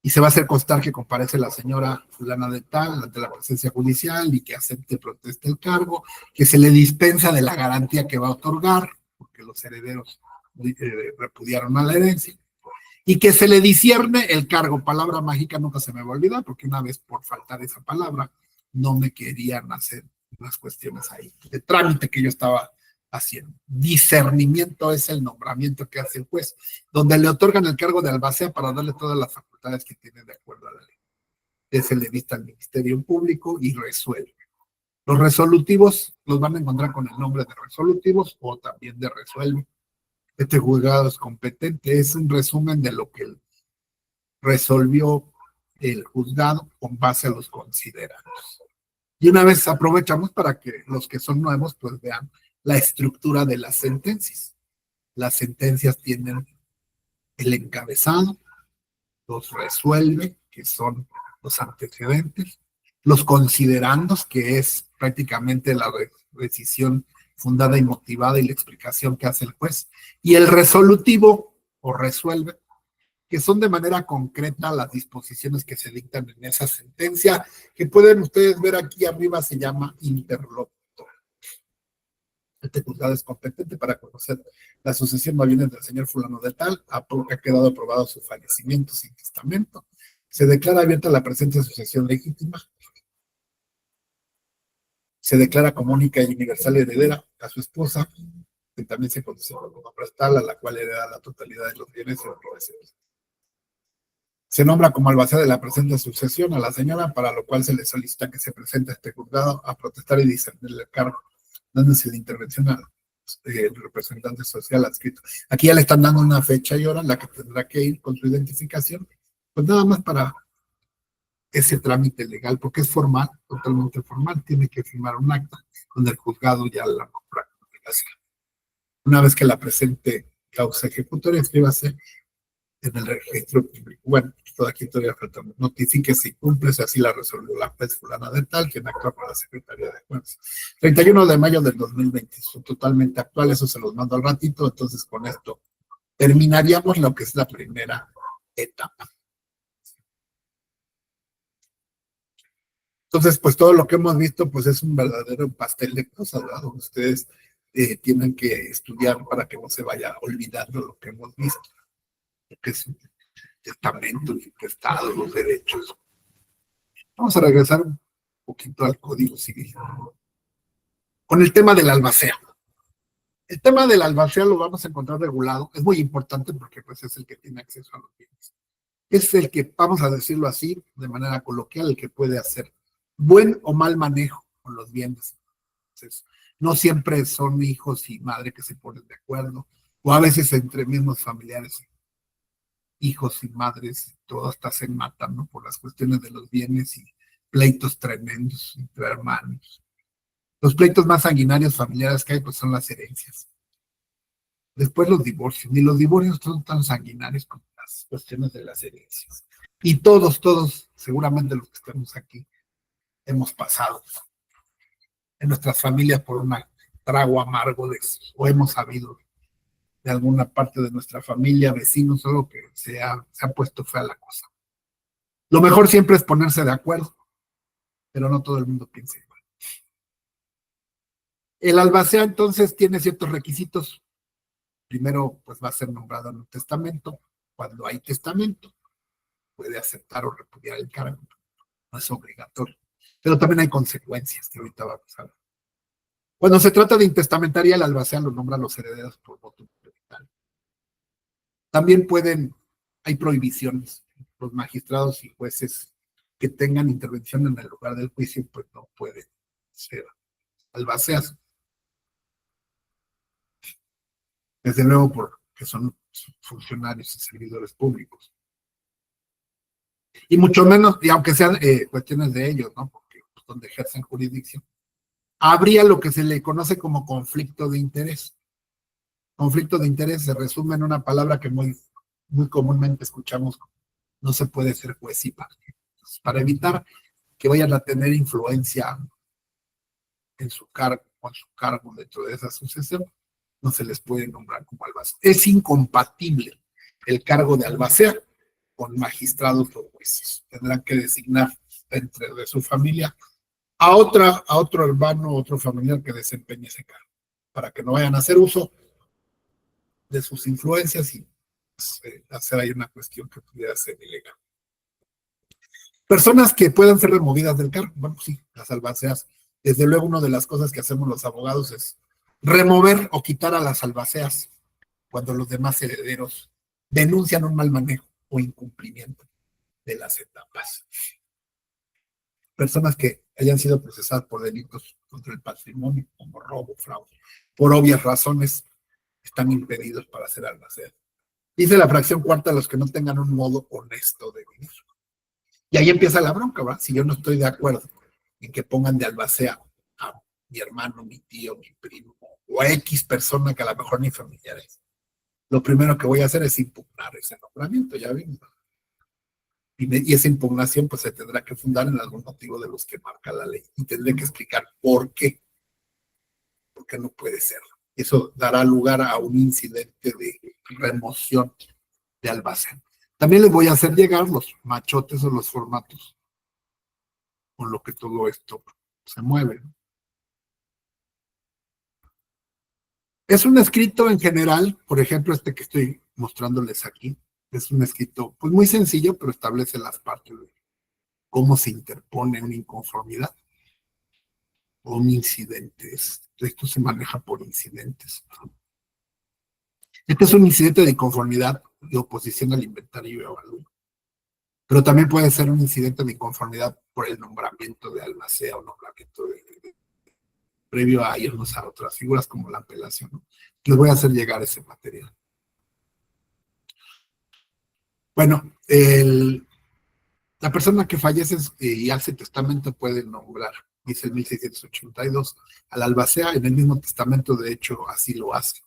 Y se va a hacer constar que comparece la señora fulana de tal ante la presencia judicial y que acepte y proteste el cargo, que se le dispensa de la garantía que va a otorgar, porque los herederos repudiaron a la herencia, y que se le discierne el cargo. Palabra mágica nunca se me va a olvidar, porque una vez por faltar esa palabra no me querían hacer unas cuestiones ahí de trámite que yo estaba haciendo. Discernimiento es el nombramiento que hace el juez, donde le otorgan el cargo de albacea para darle todas las facultades que tiene de acuerdo a la ley. se le dicta al Ministerio Público y resuelve. Los resolutivos los van a encontrar con el nombre de resolutivos o también de resuelve. Este juzgado es competente, es un resumen de lo que resolvió el juzgado con base a los considerados. Y una vez aprovechamos para que los que son nuevos pues vean la estructura de las sentencias. Las sentencias tienen el encabezado, los resuelve, que son los antecedentes, los considerandos, que es prácticamente la decisión fundada y motivada y la explicación que hace el juez, y el resolutivo o resuelve, que son de manera concreta las disposiciones que se dictan en esa sentencia, que pueden ustedes ver aquí arriba, se llama interlocutor. Este juzgado es competente para conocer la sucesión de bienes del señor fulano de tal, ha quedado aprobado su fallecimiento sin testamento, se declara abierta la presente sucesión legítima, se declara como única y universal heredera a su esposa, que también se conoce como nombre tal, a la cual hereda la totalidad de los bienes y obligaciones. Se nombra como albacea de la presente sucesión a la señora, para lo cual se le solicita que se presente a este juzgado a protestar y discernir el cargo, dándose la intervención al representante social adscrito. Aquí ya le están dando una fecha y hora en la que tendrá que ir con su identificación, pues nada más para ese trámite legal, porque es formal, totalmente formal, tiene que firmar un acta donde el juzgado ya la nombra. Una vez que la presente causa ejecutoria, escríbase en el registro público. Bueno, toda aquí todavía falta. Notifique si cumple, si así la resolvió la juez fulana de tal, quien actúa por la Secretaría de Jueces. 31 de mayo del 2020, son totalmente actuales, eso se los mando al ratito, entonces con esto terminaríamos lo que es la primera etapa. Entonces, pues todo lo que hemos visto, pues es un verdadero pastel de cosas, ¿verdad? Donde ustedes tienen que estudiar para que no se vaya olvidando lo que hemos visto, que es un testamento, el estado, los derechos. Vamos a regresar un poquito al Código Civil. Con el tema del albacea. El tema del albacea lo vamos a encontrar regulado. Es muy importante porque pues es el que tiene acceso a los bienes. Es el que, vamos a decirlo así, de manera coloquial, el que puede hacer buen o mal manejo con los bienes. Entonces, no siempre son hijos y madre que se ponen de acuerdo, o a veces entre mismos familiares, hijos y madres, todo hasta se matan, ¿no? Por las cuestiones de los bienes y pleitos tremendos entre hermanos. Los pleitos más sanguinarios familiares que hay, pues son las herencias. Después los divorcios, ni los divorcios son tan sanguinarios como las cuestiones de las herencias. Y todos, seguramente los que estamos aquí, hemos pasado en nuestras familias por un trago amargo de eso, o hemos sabido de alguna parte de nuestra familia, vecinos, solo que se ha puesto fea la cosa. Lo mejor siempre es ponerse de acuerdo, pero no todo el mundo piensa igual. El albacea entonces tiene ciertos requisitos. Primero, pues va a ser nombrado en un testamento. Cuando hay testamento, puede aceptar o repudiar el cargo. No es obligatorio. Pero también hay consecuencias que ahorita vamos a ver. Cuando se trata de intestamentaria, el albacea lo nombran los herederos por voto prioritario. También hay prohibiciones. Los magistrados y jueces que tengan intervención en el lugar del juicio, pues no pueden ser albaceas. Desde luego porque son funcionarios y servidores públicos. Y mucho menos, y aunque sean cuestiones de ellos, ¿no? Porque pues, donde ejercen jurisdicción, habría lo que se le conoce como conflicto de interés. Conflicto de interés se resume en una palabra que muy comúnmente escuchamos: no se puede ser juez y parte. Entonces, para evitar que vayan a tener influencia en su cargo, con su cargo dentro de esa sucesión, no se les puede nombrar como albacea. Es incompatible el cargo de albacea con magistrados o jueces. Tendrán que designar entre de su familia a otro hermano, otro familiar que desempeñe ese cargo, para que no vayan a hacer uso de sus influencias y hacer ahí una cuestión que pudiera ser ilegal. Personas que puedan ser removidas del cargo, bueno, sí, las albaceas. Desde luego, una de las cosas que hacemos los abogados es remover o quitar a las albaceas cuando los demás herederos denuncian un mal manejo o incumplimiento de las etapas. personas que hayan sido procesadas por delitos contra el patrimonio, como robo, fraude, por obvias razones, están impedidos para ser almacenes. Dice la fracción cuarta, los que no tengan un modo honesto de vivir. Y ahí empieza la bronca, ¿va? Si yo no estoy de acuerdo en que pongan de albacea a mi hermano, mi tío, mi primo, o a X persona que a lo mejor ni familiar es, lo primero que voy a hacer es impugnar ese nombramiento, ya vimos. Y esa impugnación pues se tendrá que fundar en algún motivo de los que marca la ley y tendré que explicar por qué, porque no puede ser. Eso dará lugar a un incidente de remoción de albacea. También les voy a hacer llegar los machotes o los formatos con lo que todo esto se mueve. Es un escrito en general, por ejemplo, este que estoy mostrándoles aquí, es un escrito pues muy sencillo, pero establece las partes de cómo se interpone una inconformidad o un incidente. Esto se maneja por incidentes. Este es un incidente de inconformidad de oposición al inventario y avalúo. Pero también puede ser un incidente de inconformidad por el nombramiento de albacea o nombramiento previo a irnos a otras figuras como la apelación, ¿no? Les voy a hacer llegar ese material. Bueno, la persona que fallece y hace testamento puede nombrar, dice el 1682, al albacea. En el mismo testamento, de hecho, así lo hace.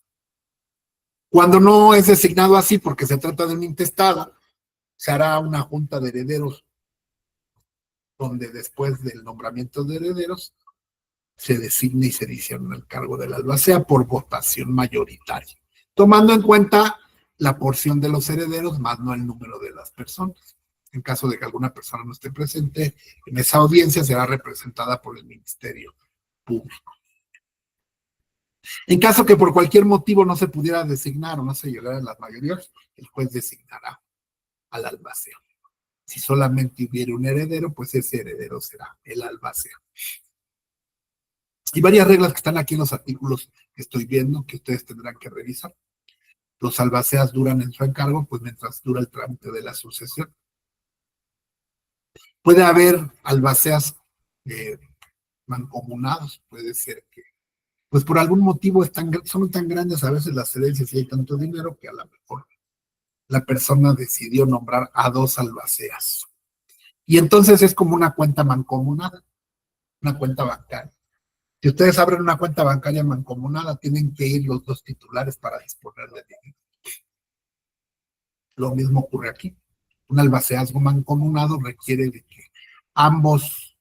Cuando no es designado así, porque se trata de un intestado, se hará una junta de herederos, donde después del nombramiento de herederos se designa y se adiciona el cargo del albacea por votación mayoritaria, tomando en cuenta la porción de los herederos, más no el número de las personas. En caso de que alguna persona no esté presente en esa audiencia, será representada por el Ministerio Público. En caso que por cualquier motivo no se pudiera designar o no se llegara a las mayorías, el juez designará al albacea. Si solamente hubiera un heredero, pues ese heredero será el albacea. Y varias reglas que están aquí en los artículos que estoy viendo, que ustedes tendrán que revisar. Los albaceas duran en su encargo, pues mientras dura el trámite de la sucesión. Puede haber albaceas mancomunados, puede ser que, pues por algún motivo son tan grandes a veces las herencias y hay tanto dinero que a lo mejor la persona decidió nombrar a dos albaceas. Y entonces es como una cuenta mancomunada, una cuenta bancaria. Si ustedes abren una cuenta bancaria mancomunada, tienen que ir los dos titulares para disponer de dinero. Lo mismo ocurre aquí. Un albaceazgo mancomunado requiere de que ambos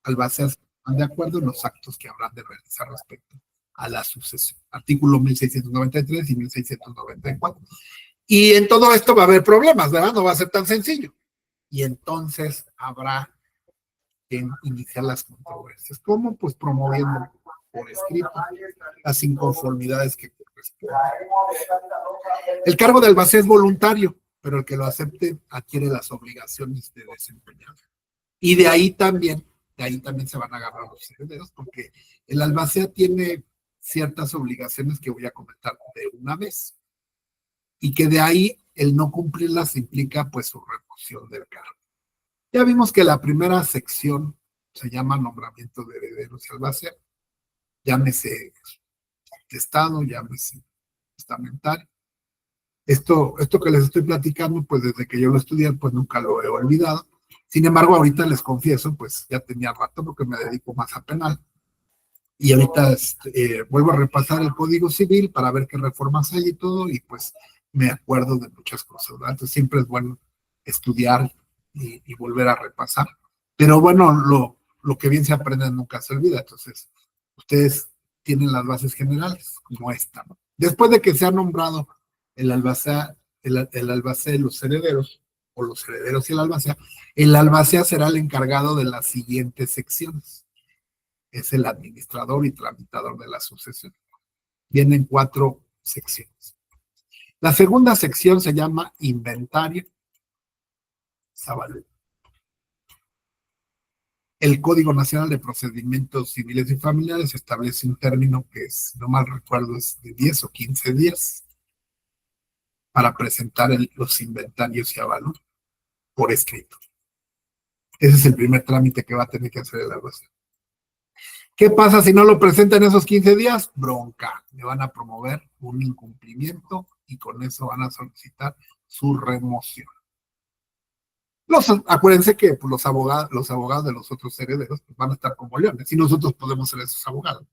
albaceas estén de acuerdo en los actos que habrán de realizar respecto a la sucesión. Artículo 1693 y 1694. Y en todo esto va a haber problemas, ¿verdad? No va a ser tan sencillo. Y entonces habrá que iniciar las controversias. ¿Cómo? Pues promoviendo por escrito las inconformidades que corresponden. El cargo de albacea es voluntario, pero el que lo acepte adquiere las obligaciones de desempeñar. Y de ahí también se van a agarrar los herederos, porque el albacea tiene ciertas obligaciones que voy a comentar de una vez, y que de ahí el no cumplirlas implica pues su remoción del cargo. Ya vimos que la primera sección se llama nombramiento de herederos y albacea, llámese testado, llámese testamentario. Esto que les estoy platicando, pues desde que yo lo estudié, pues nunca lo he olvidado. Sin embargo, ahorita les confieso, pues ya tenía rato porque me dedico más a penal. Y ahorita vuelvo a repasar el Código Civil para ver qué reformas hay y todo, y pues me acuerdo de muchas cosas, ¿verdad? Entonces siempre es bueno estudiar y volver a repasar. Pero bueno, lo que bien se aprende nunca se olvida. Entonces, ustedes tienen las bases generales, como esta, ¿no? Después de que se ha nombrado el albacea, el albacea y los herederos, o los herederos y el albacea será el encargado de las siguientes secciones. Es el administrador y tramitador de la sucesión. Vienen 4 secciones. La segunda sección se llama inventario. El Código Nacional de Procedimientos Civiles y Familiares establece un término que es, no mal recuerdo, es de 10 o 15 días para presentar los inventarios y avalúos por escrito. Ese es el primer trámite que va a tener que hacer el alguacil. ¿Qué pasa si no lo presenta en esos 15 días? Bronca. Le van a promover un incumplimiento y con eso van a solicitar su remoción. Acuérdense que pues, los abogados de los otros herederos pues, van a estar como leones y nosotros podemos ser esos abogados.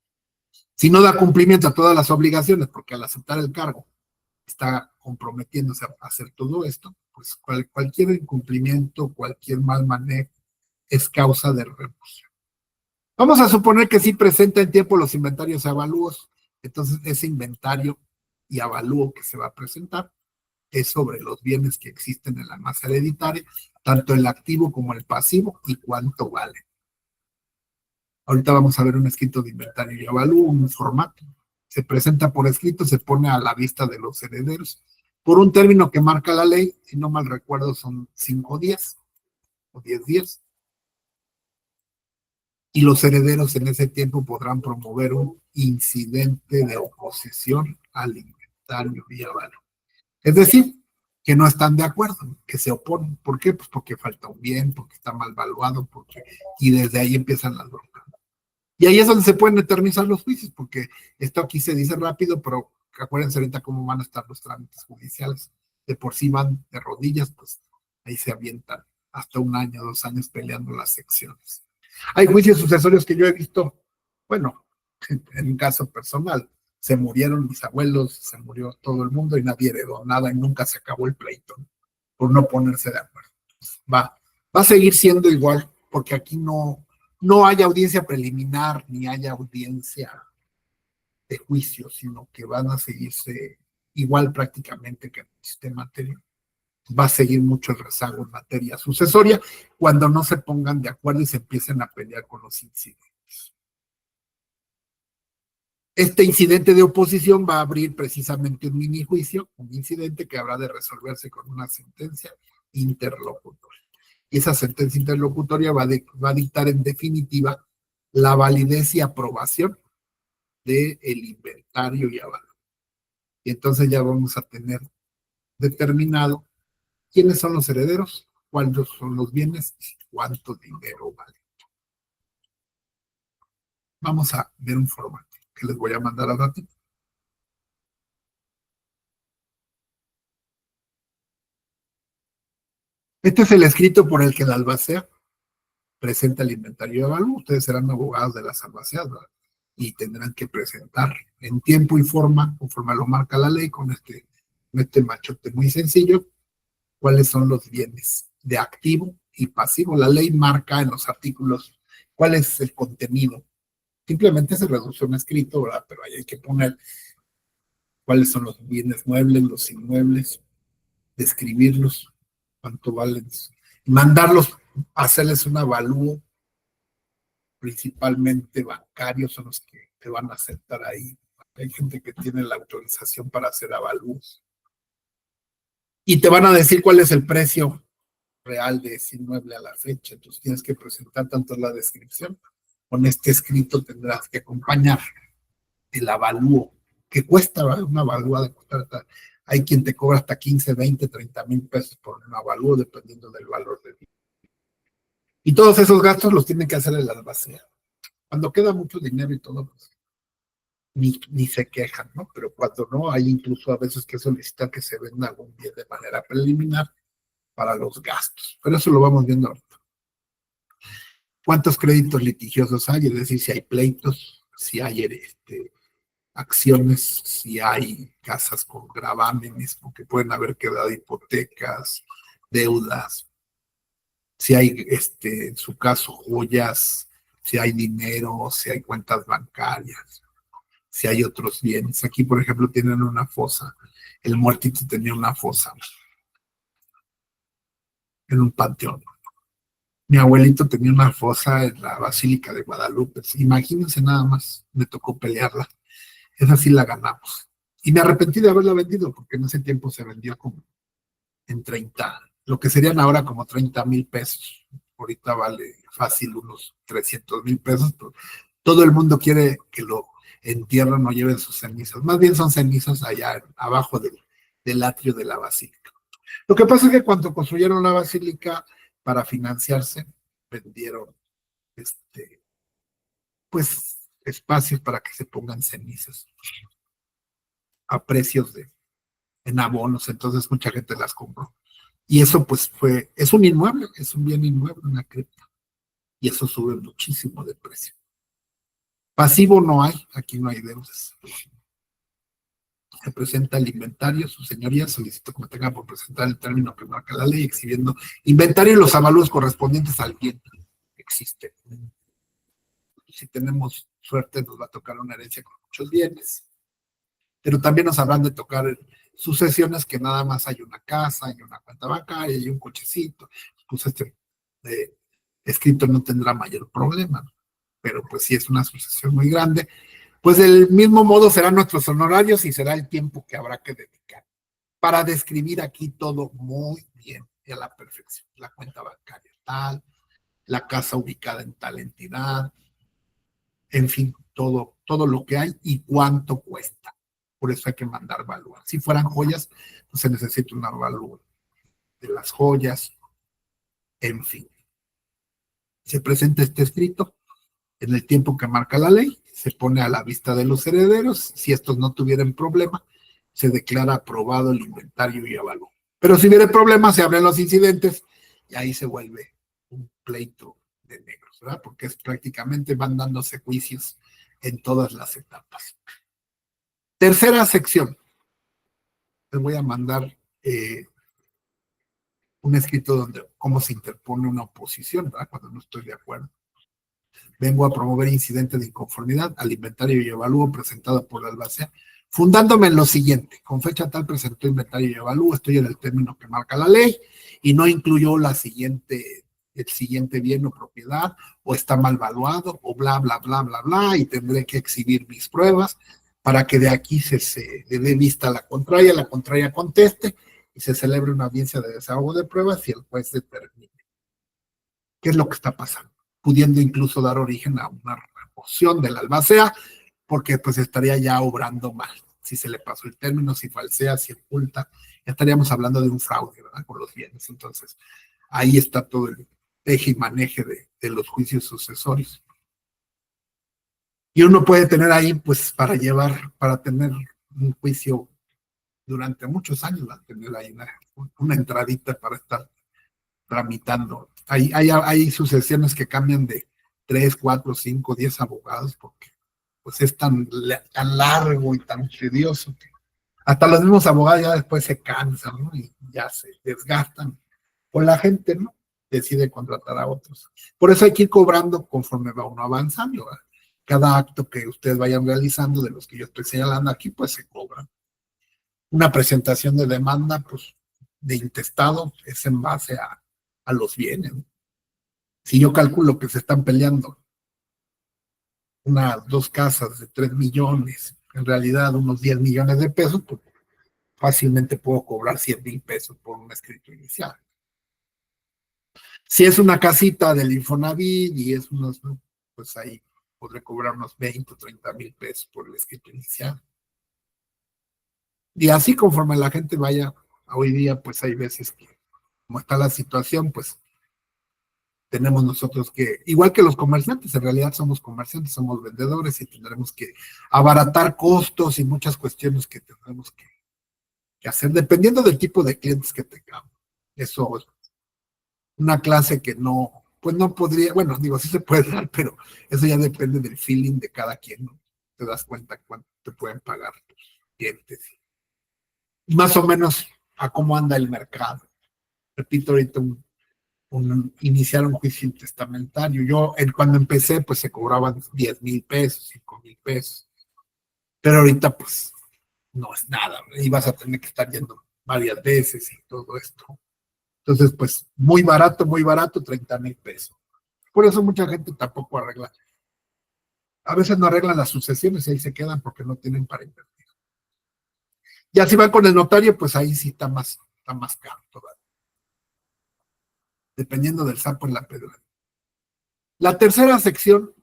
Si no da cumplimiento a todas las obligaciones, porque al aceptar el cargo está comprometiéndose a hacer todo esto, pues cualquier incumplimiento, cualquier mal manejo es causa de remoción. Vamos a suponer que sí presenta en tiempo los inventarios y avalúos, entonces ese inventario y avalúo que se va a presentar es sobre los bienes que existen en la masa hereditaria, tanto el activo como el pasivo y cuánto vale. Ahorita vamos a ver un escrito de inventario y avalúo, un formato. Se presenta por escrito, se pone a la vista de los herederos por un término que marca la ley, si no mal recuerdo son 5 días o 10 días. Y los herederos en ese tiempo podrán promover un incidente de oposición al inventario y avalúo. Es decir, que no están de acuerdo, que se oponen. ¿Por qué? Pues porque falta un bien, porque está mal valuado, y desde ahí empiezan las broncas. Y ahí es donde se pueden eternizar los juicios, porque esto aquí se dice rápido, pero acuérdense ahorita cómo van a estar los trámites judiciales. De por sí van de rodillas, pues ahí se avientan hasta 1 año, 2 años peleando las secciones. Hay juicios sucesorios que yo he visto, bueno, en un caso personal, se murieron mis abuelos, se murió todo el mundo y nadie heredó nada y nunca se acabó el pleito, ¿no? Por no ponerse de acuerdo. Va a seguir siendo igual, porque aquí no hay audiencia preliminar ni hay audiencia de juicio, sino que van a seguirse igual prácticamente que en el sistema anterior. Va a seguir mucho el rezago en materia sucesoria cuando no se pongan de acuerdo y se empiecen a pelear con los incidentes. Este incidente de oposición va a abrir precisamente un mini juicio, un incidente que habrá de resolverse con una sentencia interlocutoria. Y esa sentencia interlocutoria va a dictar en definitiva la validez y aprobación del inventario y avalúo. Y entonces ya vamos a tener determinado quiénes son los herederos, cuáles son los bienes y cuánto dinero vale. Vamos a ver un formato que les voy a mandar a ratito. Este es el escrito por el que la albacea presenta el inventario de avalúo. Ustedes serán abogados de las albaceas, ¿verdad? Y tendrán que presentar en tiempo y forma, conforme lo marca la ley, con este machote muy sencillo, cuáles son los bienes de activo y pasivo. La ley marca en los artículos cuál es el contenido. Simplemente se reduce un escrito, ¿verdad? Pero ahí hay que poner cuáles son los bienes muebles, los inmuebles, describirlos, cuánto valen, mandarlos, hacerles un avalúo, principalmente bancarios son los que te van a aceptar ahí. Hay gente que tiene la autorización para hacer avalúos. Y te van a decir cuál es el precio real de ese inmueble a la fecha. Entonces tienes que presentar tanto la descripción. Con este escrito tendrás que acompañar el avalúo, que cuesta, ¿verdad? Una avalúa de costar. Hay quien te cobra hasta 15, 20, 30 mil pesos por un avalúo, dependiendo del valor del bien. Y todos esos gastos los tienen que hacer el albacea. Cuando queda mucho dinero y todo, pues ni se quejan, ¿no? Pero cuando no, hay incluso a veces que solicitar que se venda algún bien de manera preliminar para los gastos. Pero eso lo vamos viendo ahorita. ¿Cuántos créditos litigiosos hay? Es decir, si hay pleitos, si hay acciones, si hay casas con gravámenes, porque pueden haber quedado hipotecas, deudas, si hay, en su caso, joyas, si hay dinero, si hay cuentas bancarias, si hay otros bienes. Aquí, por ejemplo, tienen una fosa. El muertito tenía una fosa en un panteón. Mi abuelito tenía una fosa en la Basílica de Guadalupe. Imagínense nada más, me tocó pelearla. Esa sí la ganamos. Y me arrepentí de haberla vendido, porque en ese tiempo se vendió como en 30, lo que serían ahora como 30,000 pesos. Ahorita vale fácil unos 300,000 pesos. Todo el mundo quiere que lo entierren o lleven sus cenizas. Más bien son cenizas allá abajo del atrio de la basílica. Lo que pasa es que cuando construyeron la basílica para financiarse, vendieron pues espacios para que se pongan cenizas a precios en abonos, entonces mucha gente las compró. Y eso pues es un inmueble, es un bien inmueble, una cripta, y eso sube muchísimo de precio. Pasivo no hay, aquí no hay deudas. Se presenta el inventario, su señoría solicito que me tenga por presentar el término que marca la ley, exhibiendo inventario y los avalúos correspondientes al bien que existe. Si tenemos suerte, nos va a tocar una herencia con muchos bienes, pero también nos habrán de tocar sucesiones que nada más hay una casa, hay una cuenta bancaria, hay un cochecito, pues escrito no tendrá mayor problema, pero pues si es una sucesión muy grande, pues del mismo modo serán nuestros honorarios y será el tiempo que habrá que dedicar para describir aquí todo muy bien y a la perfección. La cuenta bancaria tal, la casa ubicada en tal entidad, en fin, todo lo que hay y cuánto cuesta. Por eso hay que mandar valor. Si fueran joyas, pues se necesita una valor de las joyas, en fin. Se presenta este escrito en el tiempo que marca la ley, se pone a la vista de los herederos, si estos no tuvieran problema, se declara aprobado el inventario y avalúo. Pero si hubiera problema, se abren los incidentes y ahí se vuelve un pleito de negros, ¿verdad? Porque prácticamente van dándose juicios en todas las etapas. Tercera sección. Les voy a mandar un escrito donde cómo se interpone una oposición, ¿verdad? Cuando no estoy de acuerdo. Vengo a promover incidente de inconformidad al inventario y evalúo presentado por la albacea, fundándome en lo siguiente: con fecha tal presentó inventario y evalúo, estoy en el término que marca la ley y no incluyó el siguiente bien o propiedad, o está mal valuado, o bla, bla, bla, bla, bla, y tendré que exhibir mis pruebas para que de aquí se le dé vista a la contraria conteste y se celebre una audiencia de desahogo de pruebas y el juez determine qué es lo que está pasando, pudiendo incluso dar origen a una remoción de la albacea, porque pues estaría ya obrando mal. Si se le pasó el término, si falsea, si oculta, ya estaríamos hablando de un fraude, ¿verdad? Con los bienes. Entonces, ahí está todo el eje y maneje de los juicios sucesorios. Y uno puede tener ahí, pues, para tener un juicio durante muchos años, va a tener ahí una entradita para estar tramitando. Hay sucesiones que cambian de 3, 4, 5, 10 abogados porque pues es tan largo y tan tedioso que hasta los mismos abogados ya después se cansan, ¿no? Y ya se desgastan. O la gente, ¿no? Decide contratar a otros. Por eso hay que ir cobrando conforme va uno avanzando, ¿verdad? Cada acto que ustedes vayan realizando, de los que yo estoy señalando aquí, pues se cobra. Una presentación de demanda, pues, de intestado es en base a los bienes. Si yo calculo que se están peleando dos casas de 3 millones, en realidad unos 10 millones de pesos, pues fácilmente puedo cobrar 100,000 pesos por un escrito inicial. Si es una casita del Infonavit y es pues ahí podré cobrar unos 20 o 30,000 pesos por el escrito inicial. Y así conforme la gente vaya, hoy día pues hay veces que, como está la situación, pues tenemos nosotros que, igual que los comerciantes, en realidad somos comerciantes, somos vendedores y tendremos que abaratar costos y muchas cuestiones que tendremos que hacer, dependiendo del tipo de clientes que tengamos. Eso es una clase que pues no podría, bueno, digo, sí se puede dar, pero eso ya depende del feeling de cada quien, ¿no? Te das cuenta cuánto te pueden pagar tus clientes. Más o menos a cómo anda el mercado. Repito, ahorita iniciar un juicio intestamentario. Yo, cuando empecé, pues se cobraban 10,000 pesos, 5,000 pesos. Pero ahorita, pues, no es nada. Ibas a tener que estar yendo varias veces y todo esto. Entonces, pues, muy barato, 30,000 pesos. Por eso mucha gente tampoco arregla. A veces no arreglan las sucesiones y ahí se quedan porque no tienen para invertir. Ya si van con el notario, pues ahí sí está más caro todavía. Dependiendo del sapo en la pedra. La tercera sección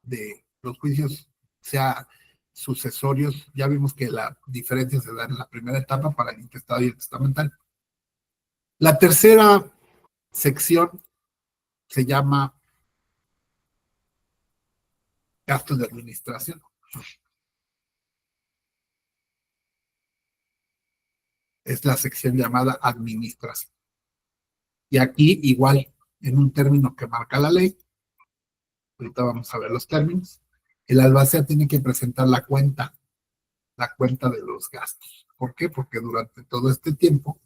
de los juicios, sea sucesorios, ya vimos que la diferencia se da en la primera etapa para el intestado y el testamental. La tercera sección se llama gastos de administración. Es la sección llamada administración. Y aquí igual, en un término que marca la ley, ahorita vamos a ver los términos, el albacea tiene que presentar la cuenta de los gastos. ¿Por qué? Porque durante todo este tiempo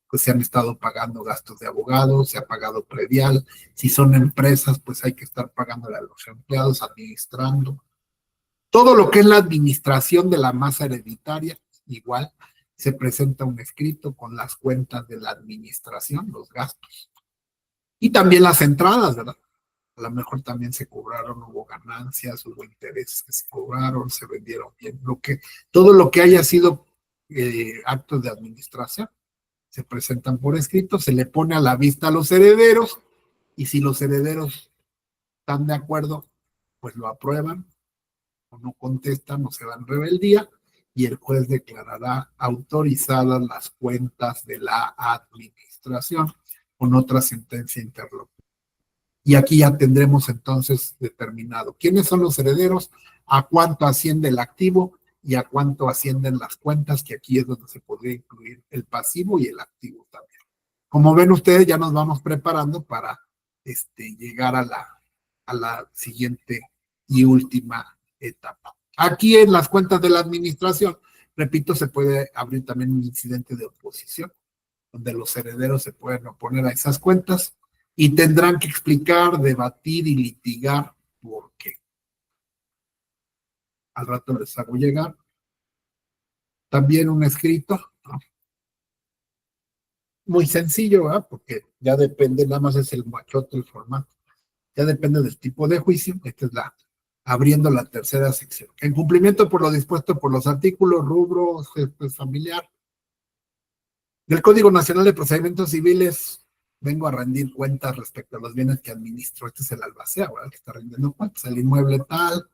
pues se han estado pagando gastos de abogados, se ha pagado predial, si son empresas, pues hay que estar pagándole a los empleados, administrando. Todo lo que es la administración de la masa hereditaria, igual, se presenta un escrito con las cuentas de la administración, los gastos. Y también las entradas, ¿verdad? A lo mejor también se cobraron, hubo ganancias, hubo intereses que se cobraron, se vendieron bien. Todo lo que haya sido actos de administración se presentan por escrito, se le pone a la vista a los herederos y si los herederos están de acuerdo, pues lo aprueban o no contestan o se dan rebeldía y el juez declarará autorizadas las cuentas de la administración con otra sentencia interlocutora. Y aquí ya tendremos entonces determinado quiénes son los herederos, a cuánto asciende el activo y a cuánto ascienden las cuentas, que aquí es donde se podría incluir el pasivo y el activo también. Como ven ustedes, ya nos vamos preparando para llegar a la siguiente y última etapa. Aquí en las cuentas de la administración, repito, se puede abrir también un incidente de oposición, donde los herederos se pueden oponer a esas cuentas y tendrán que explicar, debatir y litigar por qué. Al rato les hago llegar. También un escrito, ¿no? Muy sencillo, ¿verdad? Porque ya depende, nada más es el machote, el formato. Ya depende del tipo de juicio. Esta es abriendo la tercera sección. En cumplimiento por lo dispuesto por los artículos, rubros, familiar del Código Nacional de Procedimientos Civiles, vengo a rendir cuentas respecto a los bienes que administro. Este es el albacea, ¿verdad? Que está rendiendo cuentas. El inmueble tal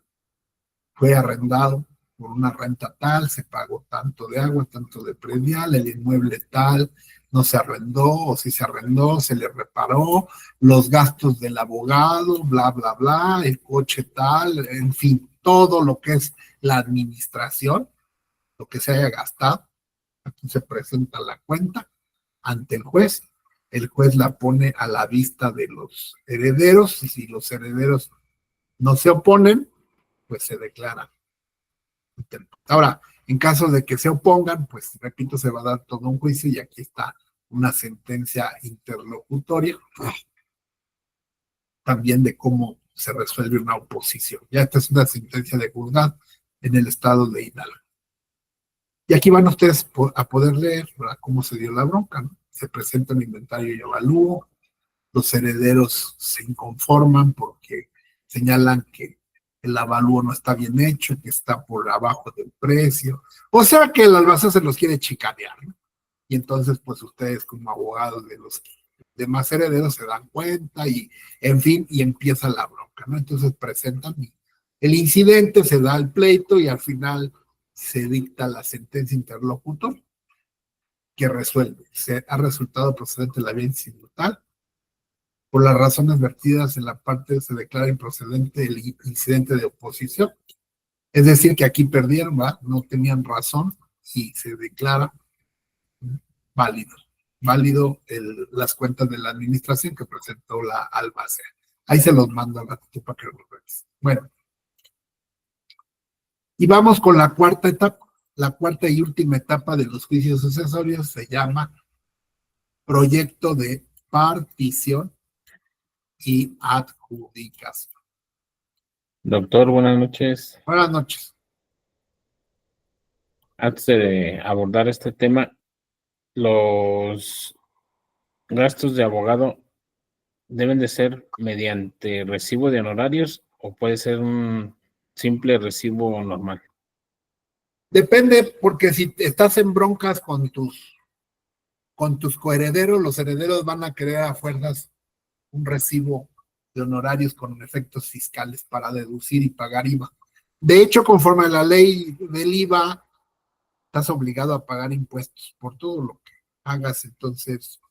fue arrendado por una renta tal, se pagó tanto de agua, tanto de predial, el inmueble tal no se arrendó, o si se arrendó, se le reparó, los gastos del abogado, bla, bla, bla, el coche tal, en fin, todo lo que es la administración, lo que se haya gastado. Aquí se presenta la cuenta ante el juez la pone a la vista de los herederos, y si los herederos no se oponen, pues se declara. Ahora, en caso de que se opongan, pues repito, se va a dar todo un juicio y aquí está una sentencia interlocutoria también de cómo se resuelve una oposición. Ya esta es una sentencia de juzgado en el estado de Hidalgo. Y aquí van ustedes a poder leer, ¿verdad?, cómo se dio la bronca, ¿no? Se presenta un inventario y evalúo, los herederos se inconforman porque señalan que el avalúo no está bien hecho, que está por abajo del precio, o sea que el albacea se los quiere chicanear, ¿no? Y entonces pues ustedes como abogados de los demás herederos se dan cuenta y en fin, y empieza la bronca, ¿no? Entonces presentan el incidente, se da el pleito y al final se dicta la sentencia interlocutor que resuelve. Se ha resultado procedente la vía incidental. Por las razones vertidas en la parte se declara improcedente el incidente de oposición. Es decir, que aquí perdieron, ¿verdad? No tenían razón y se declara válido las cuentas de la administración que presentó la albacea. Ahí se los mando al ratito para que lo revisen. Bueno, y vamos con la cuarta etapa. La cuarta y última etapa de los juicios sucesorios se llama proyecto de partición y adjudicación. Doctor, buenas noches. Buenas noches. Antes de abordar este tema, los gastos de abogado deben de ser mediante recibo de honorarios o puede ser un simple recibo normal. Depende, porque si estás en broncas con tus coherederos, los herederos van a querer a fuerzas un recibo de honorarios con efectos fiscales para deducir y pagar IVA. De hecho, conforme a la ley del IVA, estás obligado a pagar impuestos por todo lo que hagas. Entonces,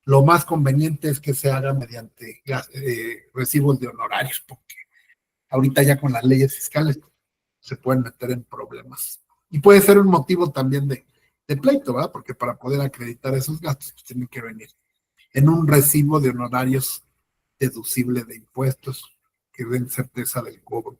lo más conveniente es que se haga mediante recibos de honorarios, porque ahorita ya con las leyes fiscales se pueden meter en problemas. Y puede ser un motivo también de pleito, ¿verdad? Porque para poder acreditar esos gastos, pues tienen que venir en un recibo de honorarios deducible de impuestos que den certeza del cobro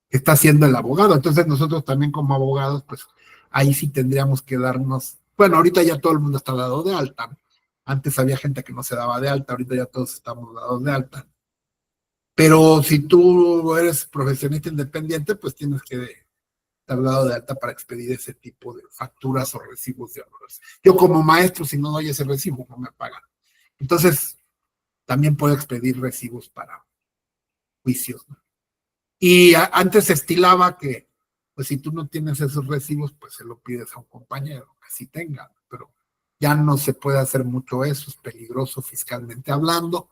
que está haciendo el abogado. Entonces nosotros también como abogados, pues ahí sí tendríamos que darnos, bueno, ahorita ya todo el mundo está dado de alta, ¿no? Antes había gente que no se daba de alta, ahorita ya todos estamos dados de alta. Pero si tú eres profesionista independiente, pues tienes que estar dado de alta para expedir ese tipo de facturas o recibos de honores. Yo como maestro, si no doy ese recibo, no me pagan. Entonces, también puedo expedir recibos para juicios, ¿no? Y antes se estilaba que, pues si tú no tienes esos recibos, pues se lo pides a un compañero, que sí tenga, pero ya no se puede hacer mucho eso, es peligroso fiscalmente hablando.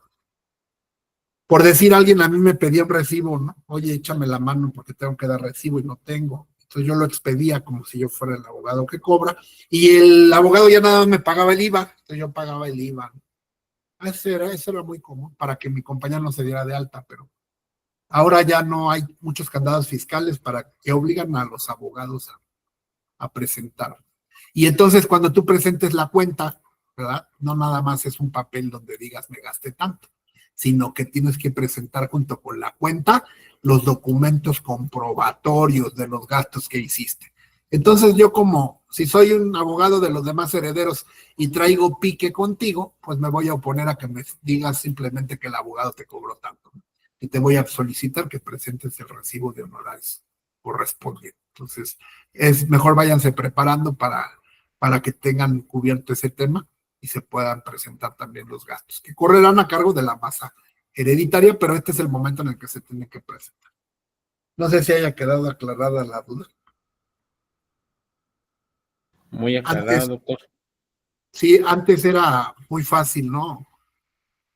Por decir, alguien a mí me pedía un recibo, ¿no? Oye, échame la mano porque tengo que dar recibo y no tengo. Entonces yo lo expedía como si yo fuera el abogado que cobra, y el abogado ya nada más me pagaba el IVA, entonces yo pagaba el IVA. Eso era muy común para que mi compañero no se diera de alta, pero ahora ya no hay muchos candados fiscales para que obligan a los abogados a presentar. Y entonces cuando tú presentes la cuenta, ¿verdad? No nada más es un papel donde digas me gasté tanto, sino que tienes que presentar junto con la cuenta los documentos comprobatorios de los gastos que hiciste. Entonces yo como, si soy un abogado de los demás herederos y traigo pique contigo, pues me voy a oponer a que me digas simplemente que el abogado te cobró tanto, ¿no? Y te voy a solicitar que presentes el recibo de honorarios correspondiente. Entonces, es mejor váyanse preparando para que tengan cubierto ese tema y se puedan presentar también los gastos, que correrán a cargo de la masa hereditaria, pero este es el momento en el que se tiene que presentar. No sé si haya quedado aclarada la duda. Muy aclarada, Antes, doctor. sí, antes era muy fácil, ¿no?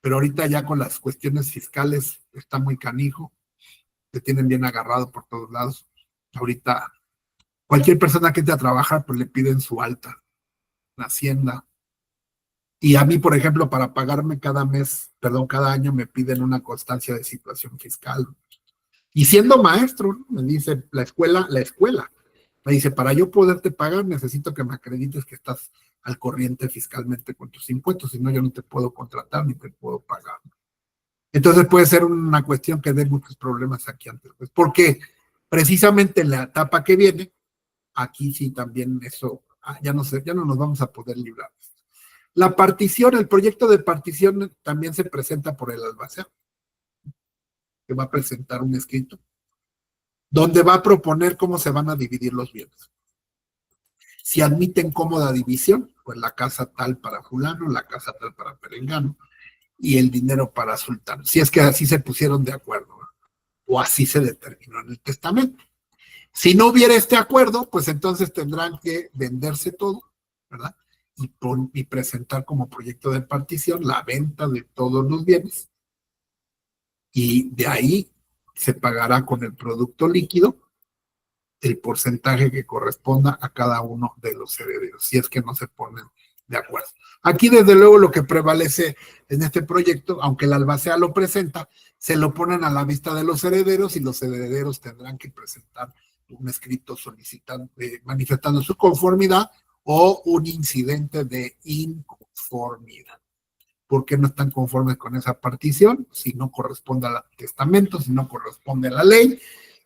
Pero ahorita ya con las cuestiones fiscales está muy canijo, te tienen bien agarrado por todos lados. Ahorita cualquier persona que entre a trabajar, pues le piden su alta, la hacienda. Y a mí, por ejemplo, para pagarme cada mes, perdón, cada año me piden una constancia de situación fiscal. Y siendo maestro, ¿no? Me dice la escuela, me dice, para yo poderte pagar necesito que me acredites que estás al corriente fiscalmente con tus impuestos, si no yo no te puedo contratar ni te puedo pagar. Entonces puede ser una cuestión que dé muchos problemas aquí antes, pues, porque precisamente en la etapa que viene, aquí sí también eso, ya no sé, ya no nos vamos a poder librar. La partición, el proyecto de partición también se presenta por el albacea, que va a presentar un escrito, donde va a proponer cómo se van a dividir los bienes. Si admiten cómoda división, pues la casa tal para fulano, la casa tal para perengano, y el dinero para sultano. Si es que así se pusieron de acuerdo, ¿no? O así se determinó en el testamento. Si no hubiera este acuerdo, pues entonces tendrán que venderse todo, ¿verdad? Y presentar como proyecto de partición la venta de todos los bienes, y de ahí se pagará con el producto líquido el porcentaje que corresponda a cada uno de los herederos, si es que no se ponen de acuerdo. Aquí, desde luego, lo que prevalece en este proyecto, aunque el albacea lo presenta, se lo ponen a la vista de los herederos y los herederos tendrán que presentar un escrito solicitando, manifestando su conformidad o un incidente de inconformidad. ¿Por qué no están conformes con esa partición? Si no corresponde al testamento, si no corresponde a la ley,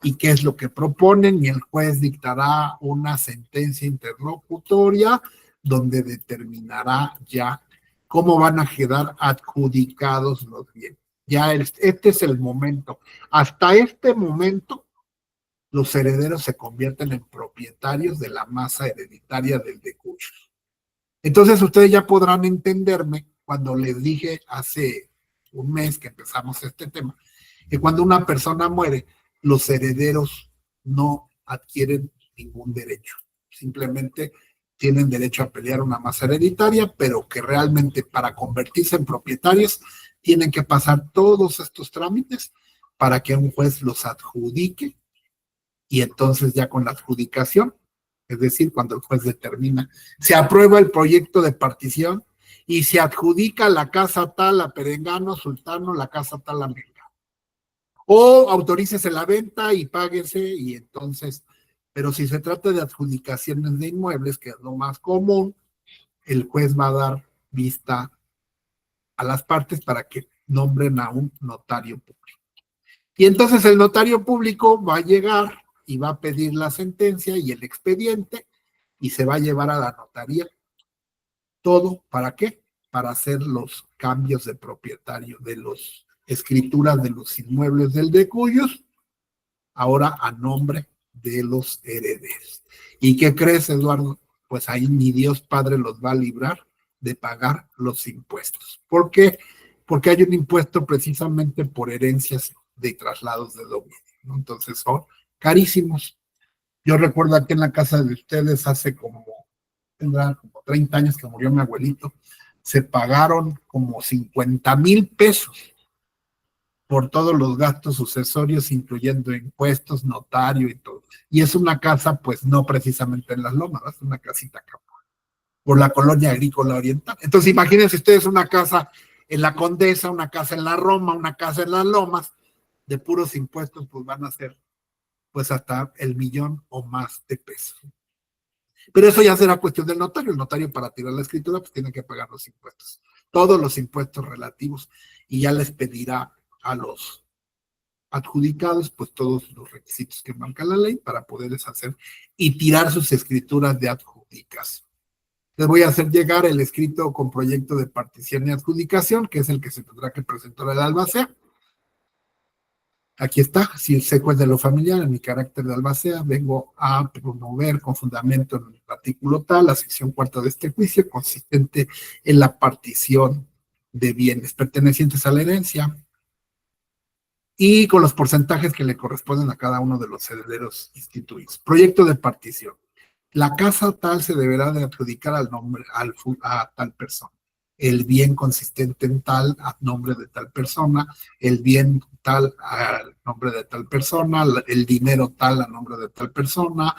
y qué es lo que proponen, y el juez dictará una sentencia interlocutoria donde determinará ya cómo van a quedar adjudicados los bienes. Ya este es el momento. Hasta este momento, los herederos se convierten en propietarios de la masa hereditaria del decucho. Entonces ustedes ya podrán entenderme cuando les dije hace un mes que empezamos este tema, que cuando una persona muere, los herederos no adquieren ningún derecho, simplemente tienen derecho a pelear una masa hereditaria, pero que realmente para convertirse en propietarios tienen que pasar todos estos trámites para que un juez los adjudique, y entonces ya con la adjudicación, es decir, cuando el juez determina, se aprueba el proyecto de partición y se adjudica la casa tal a perengano, sultano, la casa tal a mengano. O autorícese la venta y páguese, y entonces, pero si se trata de adjudicaciones de inmuebles, que es lo más común, el juez va a dar vista a las partes para que nombren a un notario público. Y entonces el notario público va a llegar y va a pedir la sentencia y el expediente y se va a llevar a la notaría. ¿Todo para qué? Para hacer los cambios de propietario de las escrituras de los inmuebles del decuyos, ahora a nombre de los herederos. ¿Y qué crees, Eduardo? Pues ahí ni Dios Padre los va a librar de pagar los impuestos. ¿Por qué? Porque hay un impuesto precisamente por herencias de traslados de dominio, ¿no? Entonces son carísimos. Yo recuerdo aquí en la casa de ustedes hace tendrán como 30 años que murió mi abuelito, se pagaron como 50,000 pesos por todos los gastos sucesorios, incluyendo impuestos, notario y todo. Y es una casa, pues no precisamente en las lomas, es una casita acá por la colonia agrícola oriental. Entonces imagínense ustedes una casa en la Condesa, una casa en la Roma, una casa en las lomas, de puros impuestos, pues van a ser pues hasta el 1,000,000 o más de pesos. Pero eso ya será cuestión del notario. El notario para tirar la escritura pues tiene que pagar los impuestos, todos los impuestos relativos, y ya les pedirá a los adjudicados pues todos los requisitos que marca la ley para poderles hacer y tirar sus escrituras de adjudicación. Les voy a hacer llegar el escrito con proyecto de partición y adjudicación, que es el que se tendrá que presentar al albacea. Aquí está, si seco es de lo familiar, en mi carácter de albacea, vengo a promover con fundamento en el artículo tal, la sección cuarta de este juicio, consistente en la partición de bienes pertenecientes a la herencia y con los porcentajes que le corresponden a cada uno de los herederos instituidos. Proyecto de partición. La casa tal se deberá de adjudicar al nombre, a tal persona. El bien consistente en tal a nombre de tal persona, el bien tal a nombre de tal persona, el dinero tal a nombre de tal persona,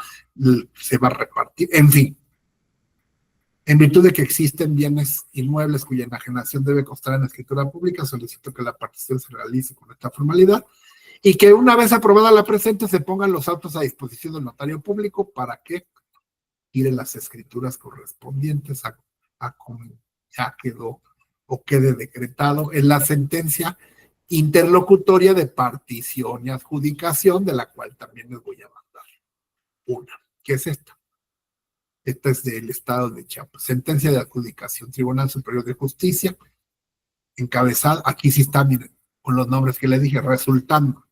se va a repartir, en fin. En virtud de que existen bienes inmuebles cuya enajenación debe constar en la escritura pública, solicito que la partición se realice con esta formalidad y que una vez aprobada la presente se pongan los autos a disposición del notario público para que tire las escrituras correspondientes a como ya quedó o quede decretado en la sentencia interlocutoria de partición y adjudicación, de la cual también les voy a mandar una, que es esta. Esta es del estado de Chiapas. Sentencia de adjudicación, Tribunal Superior de Justicia, encabezada, aquí sí está, miren, con los nombres que le dije, resultando.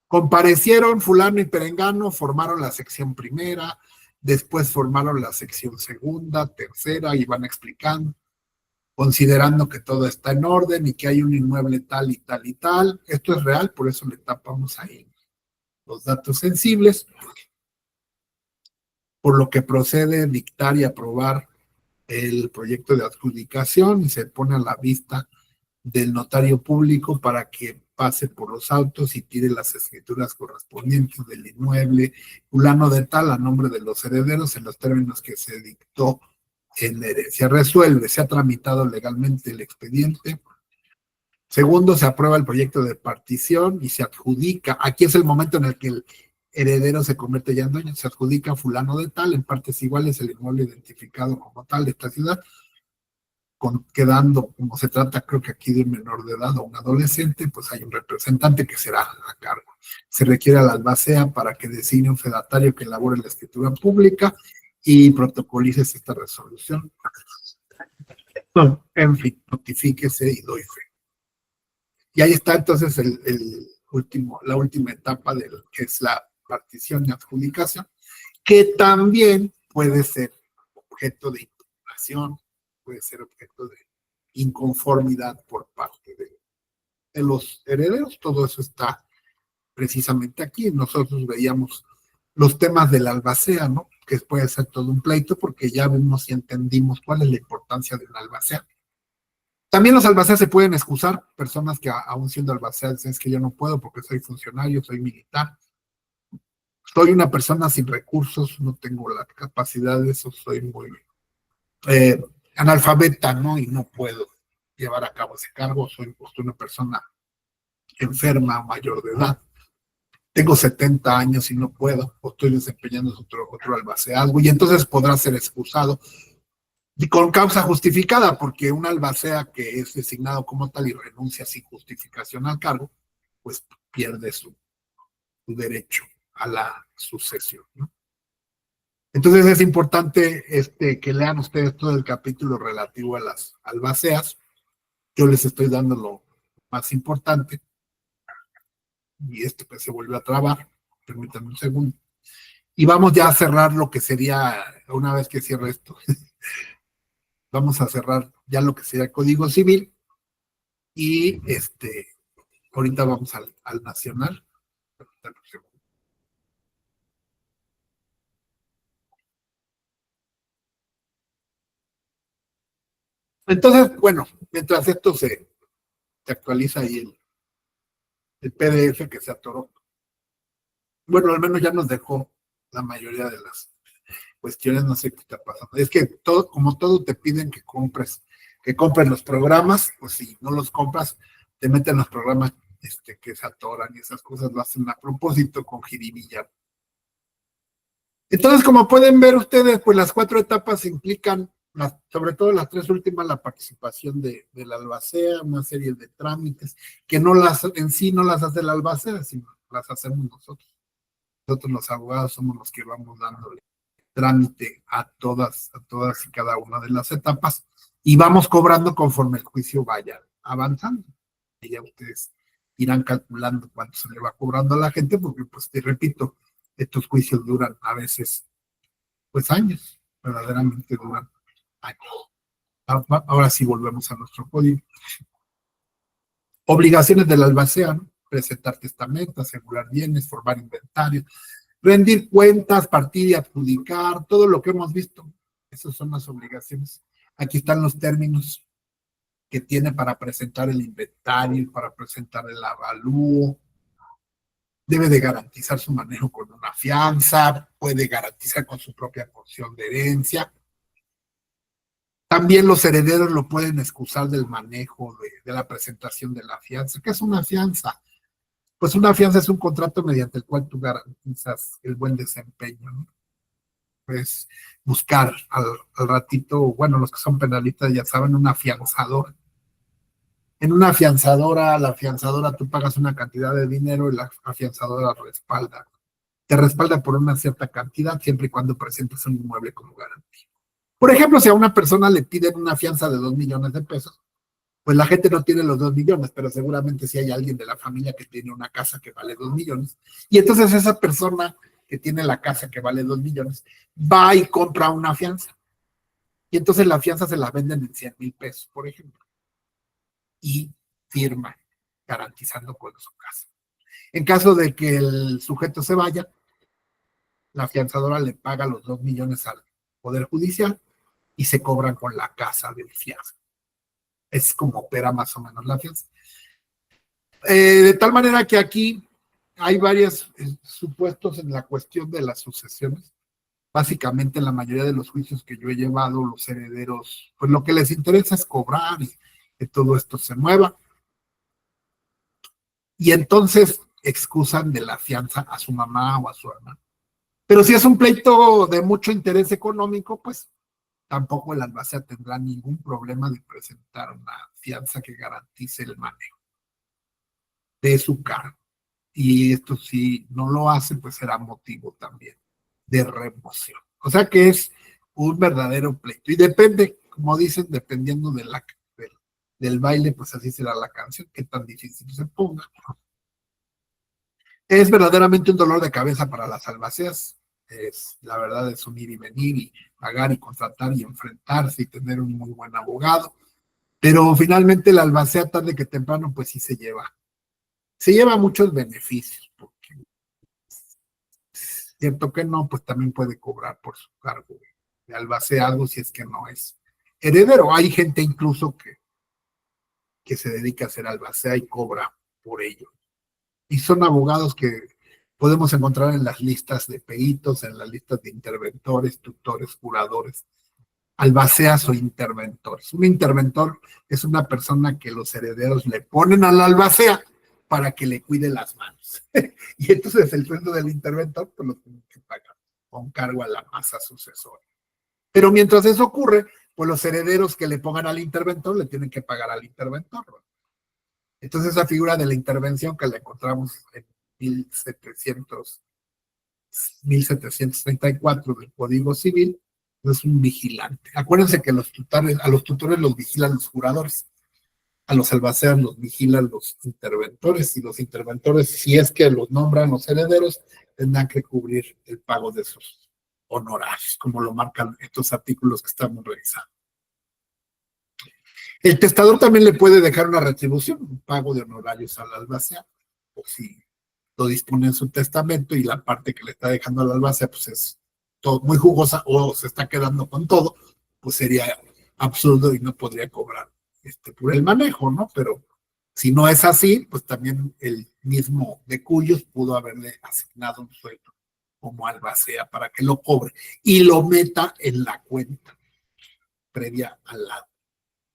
Comparecieron fulano y perengano, formaron la sección primera, después formaron la sección segunda, tercera, y van explicando, considerando que todo está en orden y que hay un inmueble tal y tal y tal. Esto es real, por eso le tapamos ahí los datos sensibles, por lo que procede dictar y aprobar el proyecto de adjudicación y se pone a la vista del notario público para que pase por los autos y tire las escrituras correspondientes del inmueble fulano de tal a nombre de los herederos en los términos que se dictó en la herencia. Resuelve, se ha tramitado legalmente el expediente. Segundo, se aprueba el proyecto de partición y se adjudica. Aquí es el momento en el que el heredero se convierte ya en dueño. Se adjudica a fulano de tal en partes iguales el inmueble identificado como tal de esta ciudad, quedando, como se trata, creo que aquí de un menor de edad o un adolescente, pues hay un representante que será a cargo. Se requiere a la albacea para que designe un fedatario que elabore la escritura pública y protocolice esta resolución. En fin, notifíquese y doy fe. Y ahí está entonces la última etapa que es la partición y adjudicación, que también puede ser objeto de impugnación, puede ser objeto de inconformidad por parte de los herederos. Todo eso está precisamente aquí. Nosotros veíamos los temas de la albacea, ¿no? Que puede ser todo un pleito porque ya vimos y entendimos cuál es la importancia de una albacea. También los albaceas se pueden excusar, personas que aún siendo albaceas dicen es que yo no puedo porque soy funcionario, soy militar, soy una persona sin recursos, no tengo la capacidad de eso, soy muy analfabeta, ¿no? Y no puedo llevar a cabo ese cargo, soy una persona enferma, mayor de edad, tengo 70 años y no puedo, o estoy desempeñando otro albaceazgo, y entonces podrá ser excusado y con causa justificada, porque un albacea que es designado como tal y renuncia sin justificación al cargo, pues pierde su derecho a la sucesión, ¿no? Entonces es importante que lean ustedes todo el capítulo relativo a las albaceas. Yo les estoy dando lo más importante. Y pues se vuelve a trabar. Permítanme un segundo. Y vamos ya a cerrar lo que sería, una vez que cierre esto, vamos a cerrar ya lo que sería el Código Civil. Y ahorita vamos al nacional. Permítanme un segundo. Entonces, bueno, mientras esto se actualiza ahí el PDF que se atoró, bueno, al menos ya nos dejó la mayoría de las cuestiones, no sé qué está pasando. Es que todo, como todo te piden que compres los programas, pues si no los compras, te meten los programas que se atoran y esas cosas lo hacen a propósito con jiribilla. Entonces, como pueden ver ustedes, pues las 4 etapas implican, sobre todo las 3 últimas, la participación de la albacea, una serie de trámites, que en sí no las hace la albacea, sino las hacemos nosotros. Nosotros los abogados somos los que vamos dándole trámite a todas y cada una de las etapas y vamos cobrando conforme el juicio vaya avanzando. Y ya ustedes irán calculando cuánto se le va cobrando a la gente, porque pues te repito, estos juicios duran a veces pues años, verdaderamente duran años. Ahora sí volvemos a nuestro código. Obligaciones del albacea, ¿no? Presentar testamento, asegurar bienes, formar inventario, rendir cuentas, partir y adjudicar, todo lo que hemos visto. Esas son las obligaciones. Aquí están los términos que tiene para presentar el inventario, para presentar el avalúo. Debe de garantizar su manejo con una fianza, puede garantizar con su propia porción de herencia. También los herederos lo pueden excusar del manejo de la presentación de la fianza. ¿Qué es una fianza? Pues una fianza es un contrato mediante el cual tú garantizas el buen desempeño, ¿no? Pues buscar al ratito, bueno, los que son penalistas ya saben, una afianzadora. En una afianzadora, la afianzadora tú pagas una cantidad de dinero y la afianzadora respalda. Te respalda por una cierta cantidad siempre y cuando presentes un inmueble como garantía. Por ejemplo, si a una persona le piden una fianza de 2 millones de pesos, pues la gente no tiene los 2 millones, pero seguramente si hay alguien de la familia que tiene una casa que vale 2 millones, y entonces esa persona que tiene la casa que vale 2 millones, va y compra una fianza. Y entonces la fianza se la venden en 100,000 pesos, por ejemplo, y firma, garantizando con su casa. En caso de que el sujeto se vaya, la afianzadora le paga los 2 millones al Poder Judicial y se cobran con la casa del fianza. Es como opera más o menos la fianza. De tal manera que aquí hay varios supuestos en la cuestión de las sucesiones. Básicamente, en la mayoría de los juicios que yo he llevado, los herederos, pues lo que les interesa es cobrar y que todo esto se mueva. Y entonces excusan de la fianza a su mamá o a su hermano. Pero si es un pleito de mucho interés económico, pues tampoco el albacea tendrá ningún problema de presentar una fianza que garantice el manejo de su cargo. Y esto si no lo hace, pues será motivo también de remoción. O sea que es un verdadero pleito. Y depende, como dicen, dependiendo del baile, pues así será la canción, qué tan difícil se ponga. Es verdaderamente un dolor de cabeza para las albaceas. La verdad es un ir y venir y pagar y contratar y enfrentarse y tener un muy buen abogado. Pero finalmente la albacea tarde que temprano pues sí se lleva muchos beneficios, porque cierto que no, pues también puede cobrar por su cargo de albaceado si es que no es heredero. Hay gente incluso que se dedica a ser albacea y cobra por ello. Y son abogados que podemos encontrar en las listas de peritos, en las listas de interventores, tutores, curadores, albaceas o interventores. Un interventor es una persona que los herederos le ponen a la albacea para que le cuide las manos. Y entonces el sueldo del interventor pues lo tienen que pagar con cargo a la masa sucesora. Pero mientras eso ocurre, pues los herederos que le pongan al interventor le tienen que pagar al interventor, ¿no? Entonces esa figura de la intervención que la encontramos en 1734 del Código Civil es un vigilante. Acuérdense que a los tutores los vigilan los juradores, a los albaceas los vigilan los interventores, y los interventores, si es que los nombran los herederos, tendrán que cubrir el pago de sus honorarios, como lo marcan estos artículos que estamos revisando. El testador también le puede dejar una retribución, un pago de honorarios al albacea, o si lo dispone en su testamento y la parte que le está dejando al albacea pues es todo muy jugosa o se está quedando con todo, pues sería absurdo y no podría cobrar por el manejo, ¿no? Pero si no es así, pues también el mismo de Cuyos pudo haberle asignado un sueldo como albacea para que lo cobre y lo meta en la cuenta previa a la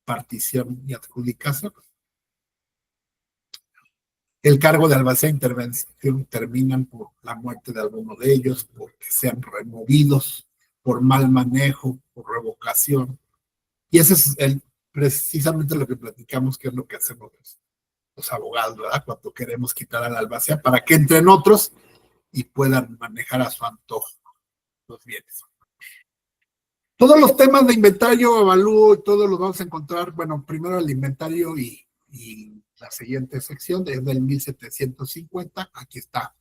partición y adjudicación. El cargo de albacea e intervención terminan por la muerte de alguno de ellos, porque sean removidos, por mal manejo, por revocación. Y ese es precisamente lo que platicamos, que es lo que hacemos los abogados, ¿verdad? Cuando queremos quitar al albacea para que entren otros y puedan manejar a su antojo los bienes. Todos los temas de inventario, avalúo y todos los vamos a encontrar, bueno, primero el inventario y la siguiente sección es del 1750. Aquí está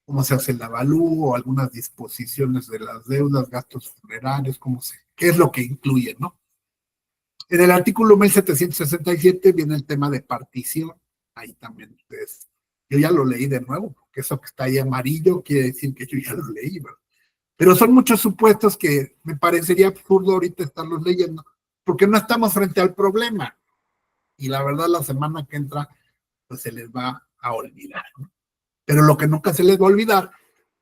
cómo se hace el avalúo, algunas disposiciones de las deudas, gastos funerarios, qué es lo que incluye, ¿no? En el artículo 1767 viene el tema de partición. Ahí también ustedes, yo ya lo leí de nuevo, porque eso que está ahí amarillo quiere decir que yo ya lo leí, ¿verdad? Pero son muchos supuestos que me parecería absurdo ahorita estarlos leyendo, porque no estamos frente al problema. Y la verdad, la semana que entra, pues se les va a olvidar, ¿no? Pero lo que nunca se les va a olvidar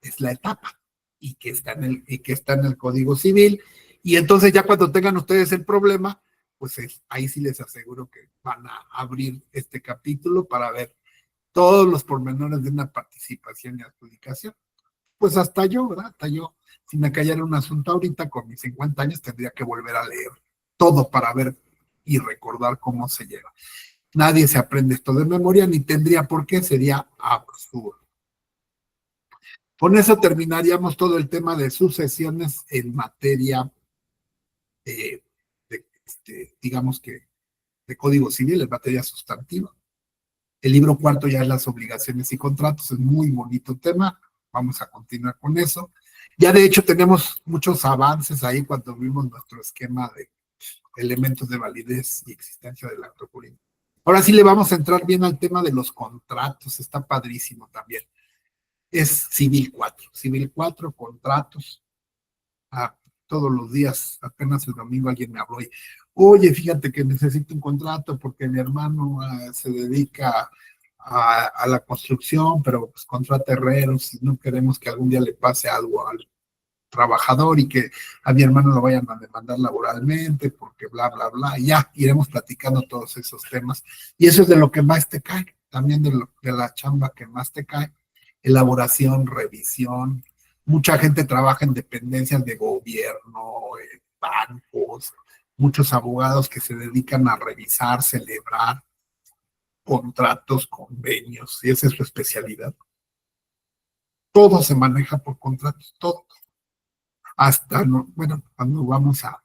es la etapa, y que está en el Código Civil. Y entonces ya cuando tengan ustedes el problema, pues ahí sí les aseguro que van a abrir este capítulo para ver todos los pormenores de una participación y adjudicación. Pues hasta yo, ¿verdad? Hasta yo, si me cayera un asunto ahorita con mis 50 años, tendría que volver a leer todo para ver y recordar cómo se lleva. Nadie se aprende esto de memoria, ni tendría por qué, sería absurdo. Con eso terminaríamos todo el tema de sucesiones en materia digamos que de Código Civil, en materia sustantiva. El libro cuarto ya es las obligaciones y contratos, es muy bonito tema, vamos a continuar con eso. Ya de hecho tenemos muchos avances ahí cuando vimos nuestro esquema de elementos de validez y existencia del acto jurídico. Ahora sí le vamos a entrar bien al tema de los contratos, está padrísimo también. Es Civil 4, contratos. Todos los días, apenas el domingo alguien me habló y, oye, fíjate que necesito un contrato porque mi hermano se dedica a la construcción, pero pues contrata herreros y no queremos que algún día le pase algo al trabajador y que a mi hermano lo vayan a demandar laboralmente porque bla, bla, bla. Y ya iremos platicando todos esos temas. Y eso es de lo que más te cae, también de la chamba que más te cae. Elaboración, revisión. Mucha gente trabaja en dependencias de gobierno, bancos, muchos abogados que se dedican a revisar, celebrar contratos, convenios, y esa es su especialidad. Todo se maneja por contratos, todo. Hasta, bueno, cuando vamos a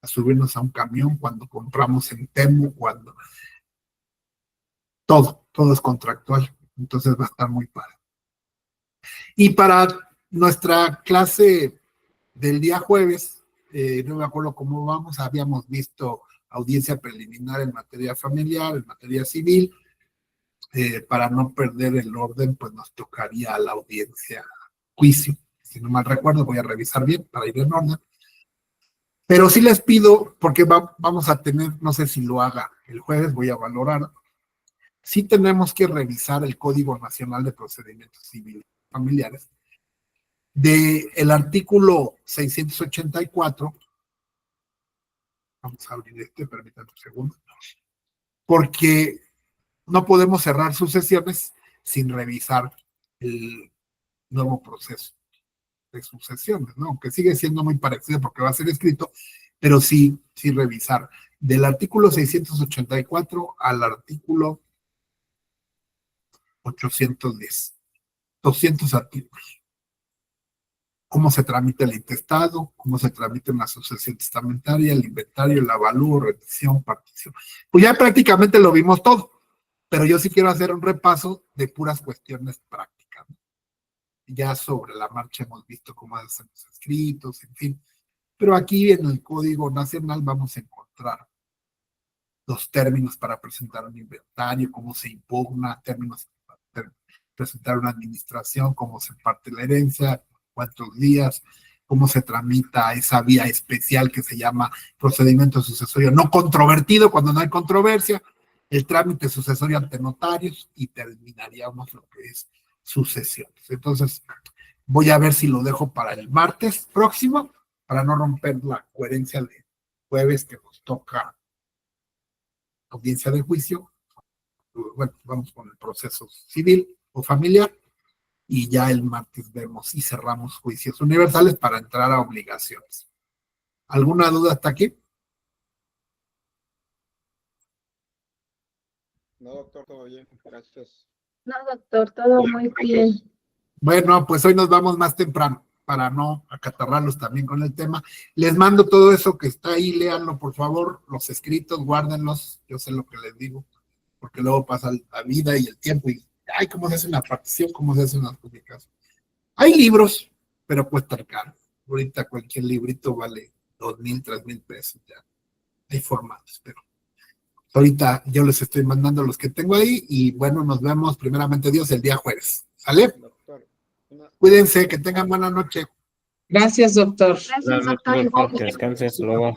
subirnos a un camión, cuando compramos en Temu, todo es contractual, entonces va a estar muy padre. Y para nuestra clase del día jueves, no me acuerdo cómo vamos, habíamos visto audiencia preliminar en materia familiar, en materia civil. Para no perder el orden, pues nos tocaría la audiencia juicio. Si no mal recuerdo, voy a revisar bien para ir en orden. Pero sí les pido, porque vamos a tener, no sé si lo haga el jueves, voy a valorar, sí tenemos que revisar el Código Nacional de Procedimientos Civiles Familiares del artículo 684, vamos a abrir permítanme un segundo, porque no podemos cerrar sucesiones sin revisar el nuevo proceso de sucesiones, ¿no? Aunque sigue siendo muy parecido porque va a ser escrito, pero sí revisar. Del artículo 684 al artículo 810, 200 artículos. Cómo se tramita el intestado, cómo se tramita una sucesión testamentaria, el inventario, el avalúo, rendición, partición. Pues ya prácticamente lo vimos todo, pero yo sí quiero hacer un repaso de puras cuestiones prácticas, ¿no? Ya sobre la marcha hemos visto cómo hacen los escritos, en fin. Pero aquí en el Código Nacional vamos a encontrar los términos para presentar un inventario, cómo se impugna, términos para presentar una administración, cómo se parte la herencia, cuántos días, cómo se tramita esa vía especial que se llama procedimiento sucesorio no controvertido cuando no hay controversia, el trámite sucesorio ante notarios y terminaríamos lo que es sucesiones. Entonces, voy a ver si lo dejo para el martes próximo, para no romper la coherencia de jueves que nos toca audiencia de juicio. Bueno, vamos con el proceso civil o familiar y ya el martes vemos y cerramos juicios universales para entrar a obligaciones. ¿Alguna duda hasta aquí? No, doctor, todo bien, gracias. No, doctor, todo muy bien. Bueno, pues hoy nos vamos más temprano para no acatarrarlos también con el tema. Les mando todo eso que está ahí, léanlo por favor, los escritos, guárdenlos, yo sé lo que les digo, porque luego pasa la vida y el tiempo y, ay, cómo se hace una partición, cómo se hace una publicación. Hay libros, pero cuesta caro. Ahorita cualquier librito vale 2,000, 3,000 pesos ya. Hay formatos, pero ahorita yo les estoy mandando los que tengo ahí y bueno, nos vemos primeramente Dios el día jueves. ¿Sale? Doctor, Cuídense, que tengan buena noche. Gracias, doctor. Buenas noches, doctor, que descanses, luego.